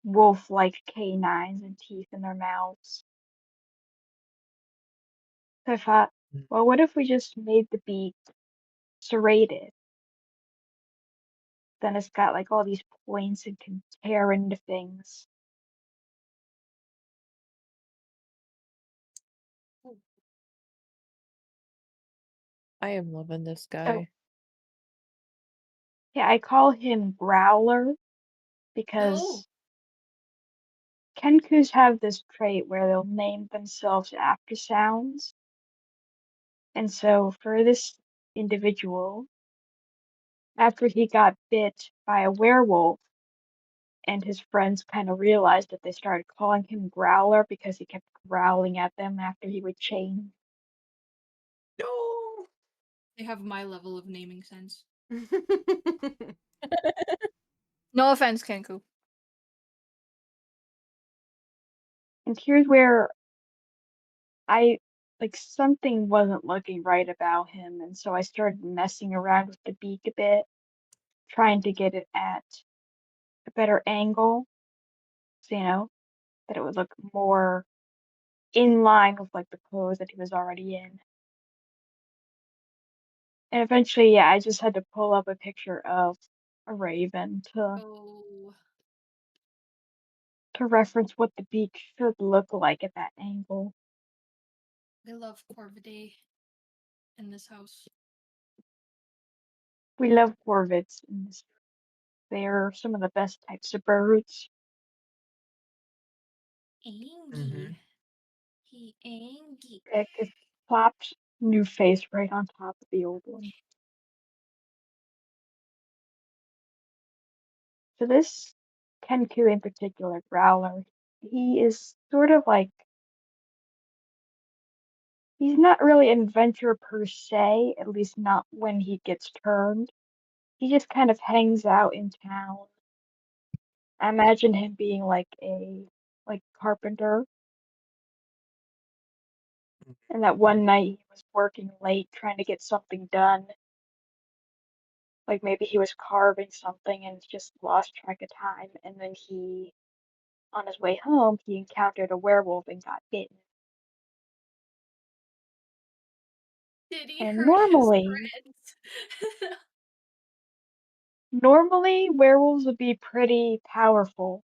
wolf-like canines and teeth in their mouths. So I thought, well, what if we just made the beak serrated? Then it's got like all these points and can tear into things. I am loving this So guy. yeah, I call him Growler No. because Kenkus have this trait where they'll name themselves after sounds. And so for this individual, after he got bit by a werewolf and his friends kind of realized that they started calling him Growler because he kept growling at them after he would change. No. They have my level of naming sense. No offense, Kenku. And here's where something wasn't looking right about him, and so I started messing around with the beak a bit, trying to get it at a better angle. So, that it would look more in line with like the clothes that he was already in. And eventually, yeah, I just had to pull up a picture of a raven Oh, to reference what the beak should look like at that angle. I love corvidae in this house. We love corvids, and they're some of the best types of birds. Angie. He Angie. It just plopped new face right on top of the old one. So this Kenku in particular, Growler, he is sort of like, he's not really an adventurer per se, at least not when he gets turned. He just kind of hangs out in town. I imagine him being like a carpenter, and that one night he was working late trying to get something done. Like maybe he was carving something and just lost track of time, and then on his way home, he encountered a werewolf and got bitten. Did he And hurt his normally, friends? normally werewolves would be pretty powerful,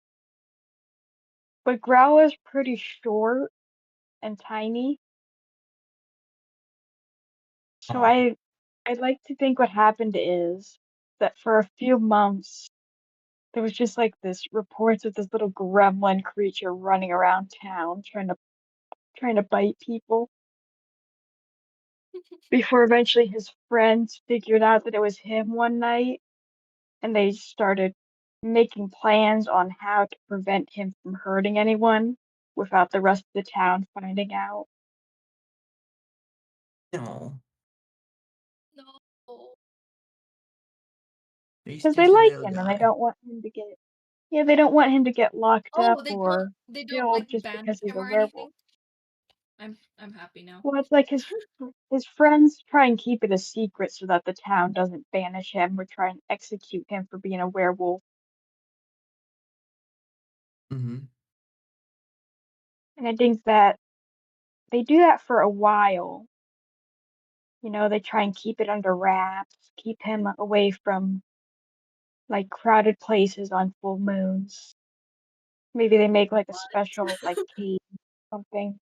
but Growler's pretty short and tiny. So Oh, I'd like to think what happened is that for a few months there was just like this reports of this little gremlin creature running around town trying to bite people before eventually his friends figured out that it was him one night, and they started making plans on how to prevent him from hurting anyone without the rest of the town finding out. no. No. He's Because they just a like little him and they guy. don't want him to get, yeah, they don't want him to get locked up Oh, or they don't killed like just banish because he's him a or werewolf. anything. I'm happy now. Well, it's like his friends try and keep it a secret so that the town doesn't banish him or try and execute him for being a werewolf. Mm-hmm. And I think that they do that for a while. You know, they try and keep it under wraps, keep him away from like crowded places on full moons. Maybe they make like a special like cave something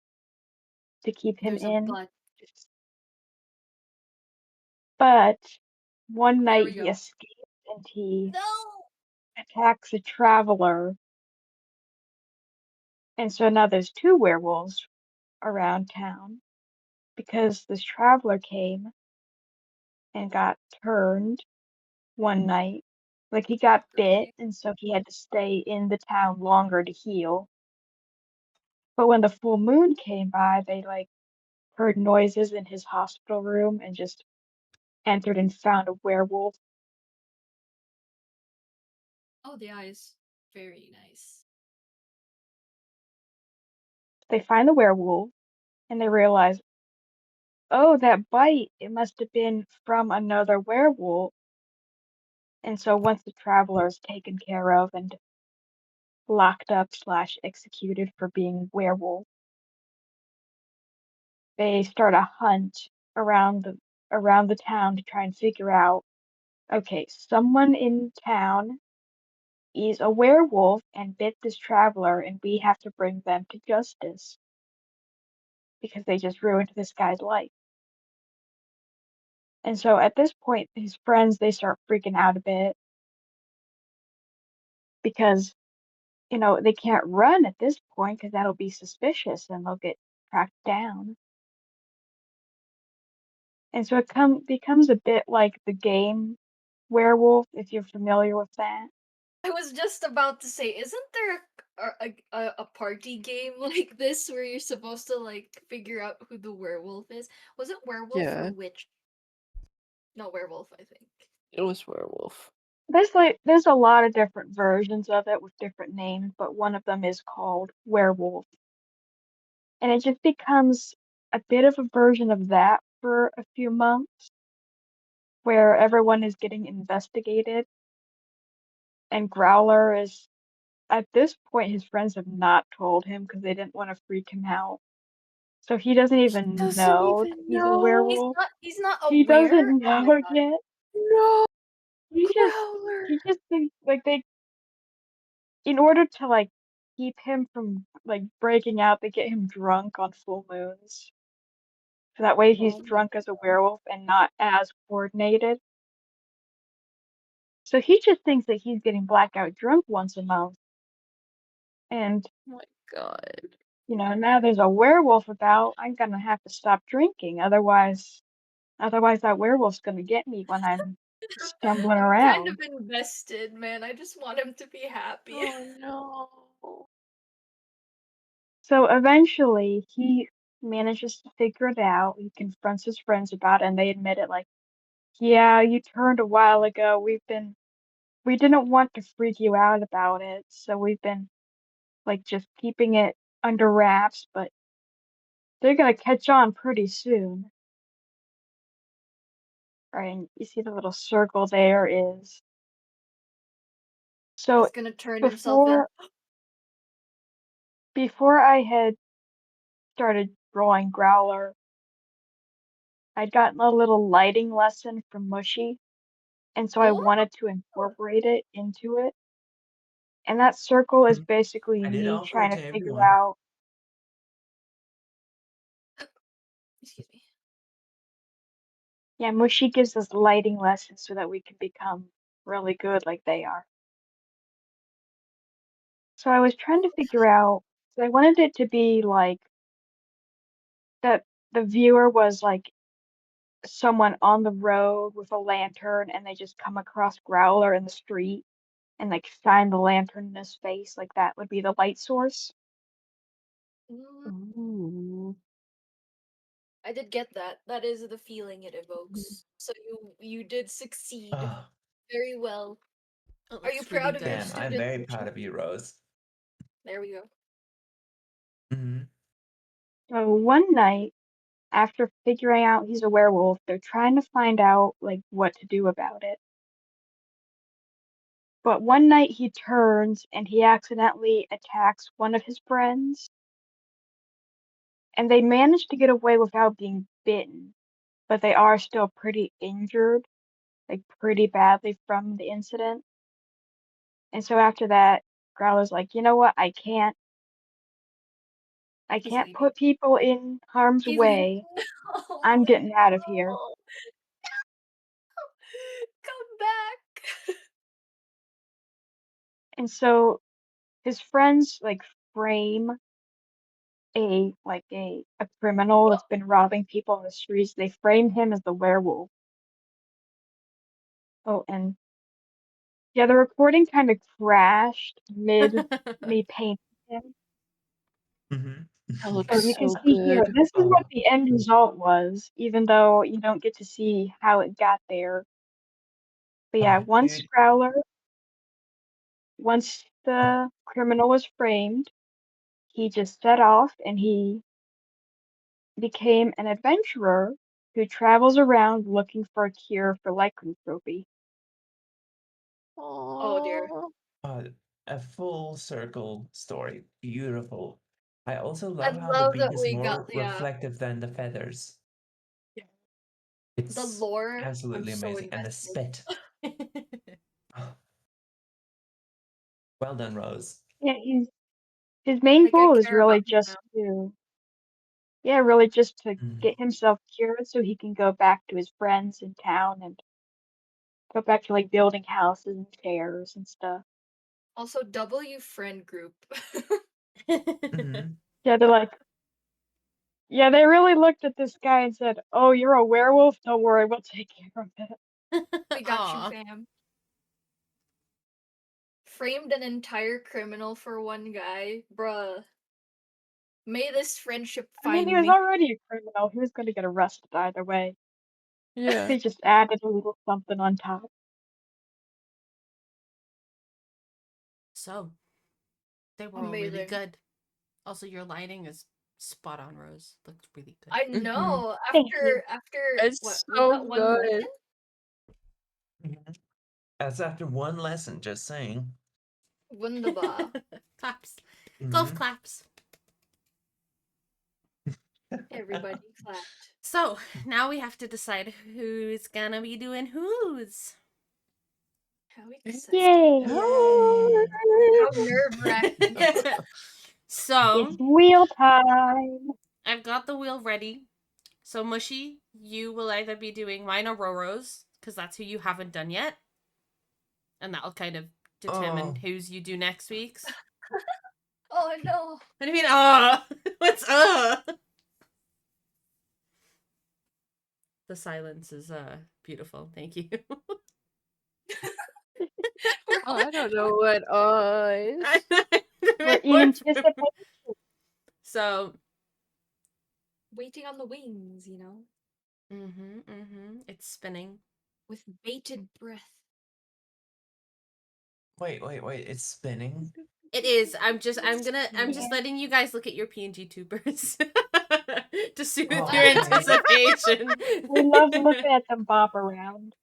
to keep him There's a in. but. But one There night we he go. escapes and he No. attacks a traveler. And so now there's two werewolves around town because this traveler came and got turned one night. Like he got bit, Okay. and so he had to stay in the town longer to heal. But when the full moon came by, they like heard noises in his hospital room and just entered and found a werewolf. Oh, the eyes. Very nice. They find the werewolf and they realize, oh, that bite, it must have been from another werewolf. And so once the traveler is taken care of and locked up slash executed for being werewolf, they start a hunt around the town to try and figure out, okay, someone in town is a werewolf and bit this traveler, and we have to bring them to justice because they just ruined this guy's life. And so at this point, his friends, they start freaking out a bit because, you know, they can't run at this point because that'll be suspicious and they'll get tracked down. And so becomes a bit like the game Werewolf, if you're familiar with that. I was just about to say, isn't there a party game like this where you're supposed to like figure out who the werewolf is? Was it werewolf or Yeah, witch? No, werewolf, I think. it was werewolf. There's a lot of different versions of it with different names, but one of them is called Werewolf. And it just becomes a bit of a version of that for a few months, where everyone is getting investigated, and Growler is at this point, his friends have not told him because they didn't want to freak him out. So he doesn't He even doesn't know that even he's a know. werewolf. He's not He aware? doesn't Oh my know god. yet. No, He just Growler. he just thinks like they in order to like keep him from like breaking out, they get him drunk on full moons. So that way he's Oh my drunk as a werewolf and not as coordinated. So he just thinks that he's getting blackout drunk once a month. And, Oh my god. now there's a werewolf about, I'm gonna have to stop drinking. Otherwise that werewolf's gonna get me when I'm stumbling I'm kind around. of invested, man. I just want him to be happy. Oh no. So eventually he manages to figure it out. He confronts his friends about it and they admit it like, yeah, you turned a while ago. We didn't want to freak you out about it, so we've been like just keeping it under wraps, but they're gonna catch on pretty soon. Right, and you see the little circle there is. So He's gonna turn himself in. before before I had started drawing Growler, I'd gotten a little lighting lesson from Mushy, and so I Oh, wanted to incorporate it into it. And that circle is Mhm. basically I did me offer it trying to to figure everyone. out. excuse me. Yeah, Mushy gives us lighting lessons so that we can become really good like they are. So I was trying to figure out, so I wanted it to be like that the viewer was like someone on the road with a lantern and they just come across Growler in the street and like shine the lantern in his face, like that would be the light source. Mm, Ooh. I did get that. That is the feeling it evokes. So you did succeed Oh, very well. It Are you looks really proud of your good. damn, I'm very proud student? of you, Rose. There we go. Hmm. So one night, after figuring out he's a werewolf, they're trying to find out like what to do about it. But one night he turns and he accidentally attacks one of his friends, and they manage to get away without being bitten, but they are still pretty injured, like pretty badly from the incident. And so after that, Growler's like, you know what? I He's can't leaving. put people in harm's He's leaving. way. I'm No, getting out of here. no. Come back. And so his friends like frame a criminal that's been robbing people in the streets. They frame him as the werewolf. Oh, and yeah, the recording kind of crashed mid me painting him. Hmm. That So looks you can so see here, good. this is what Oh, the end result was, even though you don't get to see how it got there. But yeah, oh, dude. once the criminal was framed, he just set off and he became an adventurer who travels around looking for a cure for lycanthropy. Oh dear. Aww. Uh, a full circle story. Beautiful. I also I love how the love beak that is we got more yeah. reflective than the feathers. The It's lore. I'm absolutely so amazing. And the invested. spit. Well done, Rose. Yeah, his main Like I goal is care about really him now. really just to Mm. get himself cured so he can go back to his friends in town and go back to like building houses and chairs and stuff. Also, W friend group. Hmm. Yeah, they really looked at this guy and said, "Oh, you're a werewolf? Don't worry, we'll take care of it." We got you, Aw. fam. Framed an entire criminal for one guy. Bruh. May this friendship I mean, he find was me. already a criminal. He was going to get arrested either way. Yeah. They just added a little something on top. So, they were all really Amazing. good. Also, your lighting is spot on, Rose. Looks really good. I Mhm. know. Thank you. After what It's was so that one good. lesson? Mhm. That's after one lesson, just saying. Wunderbar. Claps. Golf Mhm. claps. Everybody clapped. So now we have to decide who's gonna be doing whose. How exciting. Yay! How nerve-wracking. So It's wheel time. I've got the wheel ready. So Mushy, you will either be doing mine or Roro's, because that's who you haven't done yet. And that'll kind of determine Oh. whose you do next week's. Oh no. What do you mean, what's The silence is beautiful. Thank you. Oh, I don't know what is. We're in anticipation. So, Waiting on the wings, you know? it's spinning. With bated breath. Wait. It's spinning. It is. I'm just Yeah. letting you guys look at your PNG tubers to soothe Oh, your okay. anticipation. We love looking at them bob around.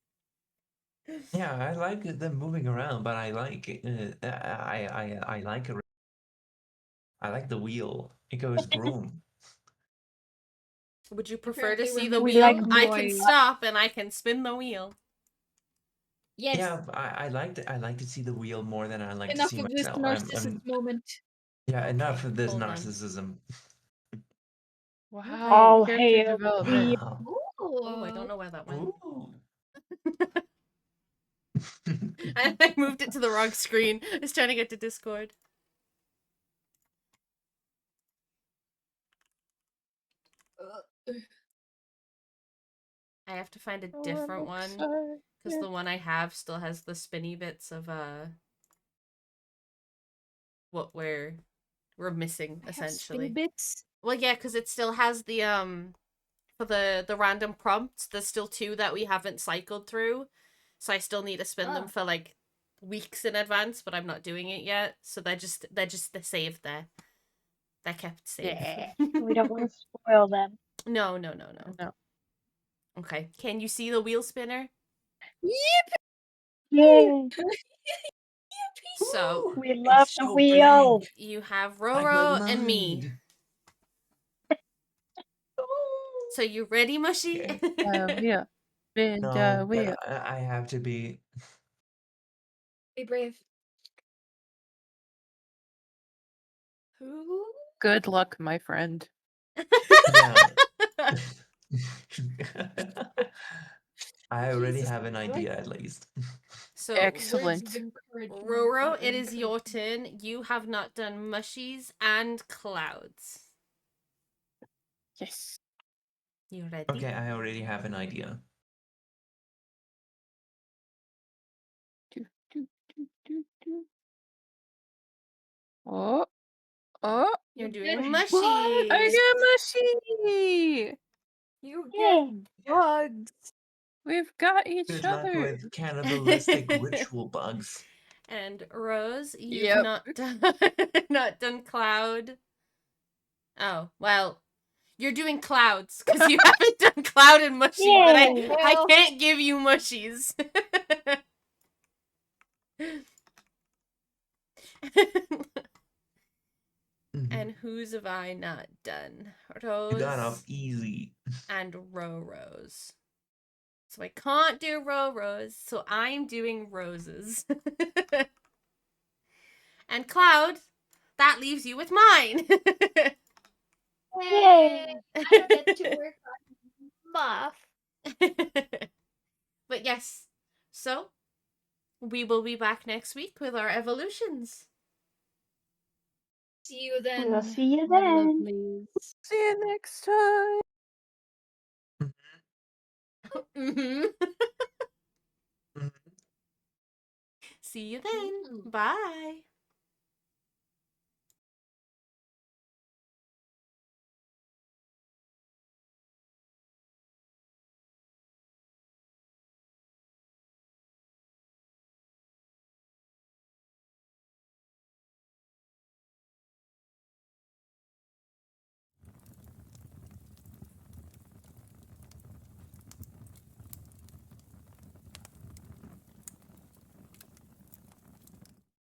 Yeah, I like them moving around, but I like I like it. I like the wheel. It goes groom. Would you prefer Apparently to see we're the We wheel? like I can noise. stop and I can spin the wheel. Yes. Yeah, I like to see the wheel more than I like Enough to see of this myself. narcissist moment. Yeah, enough of this Hold on. narcissism. Wow, All character hail development. Wow. Oh, I don't know where that went. Ooh. I moved it to the wrong screen. I was trying to get to Discord. I have to find a different one because the one I have still has the spinny bits of what we're missing I have spinny essentially. bits. Well, yeah, because it still has the for the random prompts. There's still 2 that we haven't cycled through, so I still need to spin them Ah. for like weeks in advance, but I'm not doing it yet. So they're saved there. They're kept safe. Yeah. We don't want to spoil them. No. No. Okay. Can you see the wheel spinner? Yay! So We love It's the so wheel. big. you have Like my Roro and me. mind. So you ready, Mushy? Okay. Yeah. Spin the No, wheel. but I have to be. Be brave. Who? Good luck, my friend. Yeah. I already Jesus, have an I like idea at least. So Excellent. words of encouragement. Roro, Words of it is your encouragement. turn. You have not done mushies and clouds. Yes. You ready? Okay, I already have an idea. Do, do, do, do, do. Oh. You're You doing get mushies. I got mushy. You Yay! get bugs. We've got each Good luck other. with cannibalistic ritual bugs. And Rose, you've Yep. not done not done cloud. Oh, well, you're doing clouds because you haven't done cloud and mushy, but Yay! I Well. can't give you mushies. And whose have I not done? You got off Rose easy. and Rose. So I can't do Rose, so I'm doing roses. And Cloud, that leaves you with mine. Yay! I get to work on Muff. But yes, so we will be back next week with our evolutions. See you then. We'll see you my then. lovelies. See you next time. Mm-hmm. Mhm. See you then. Mhm. Bye.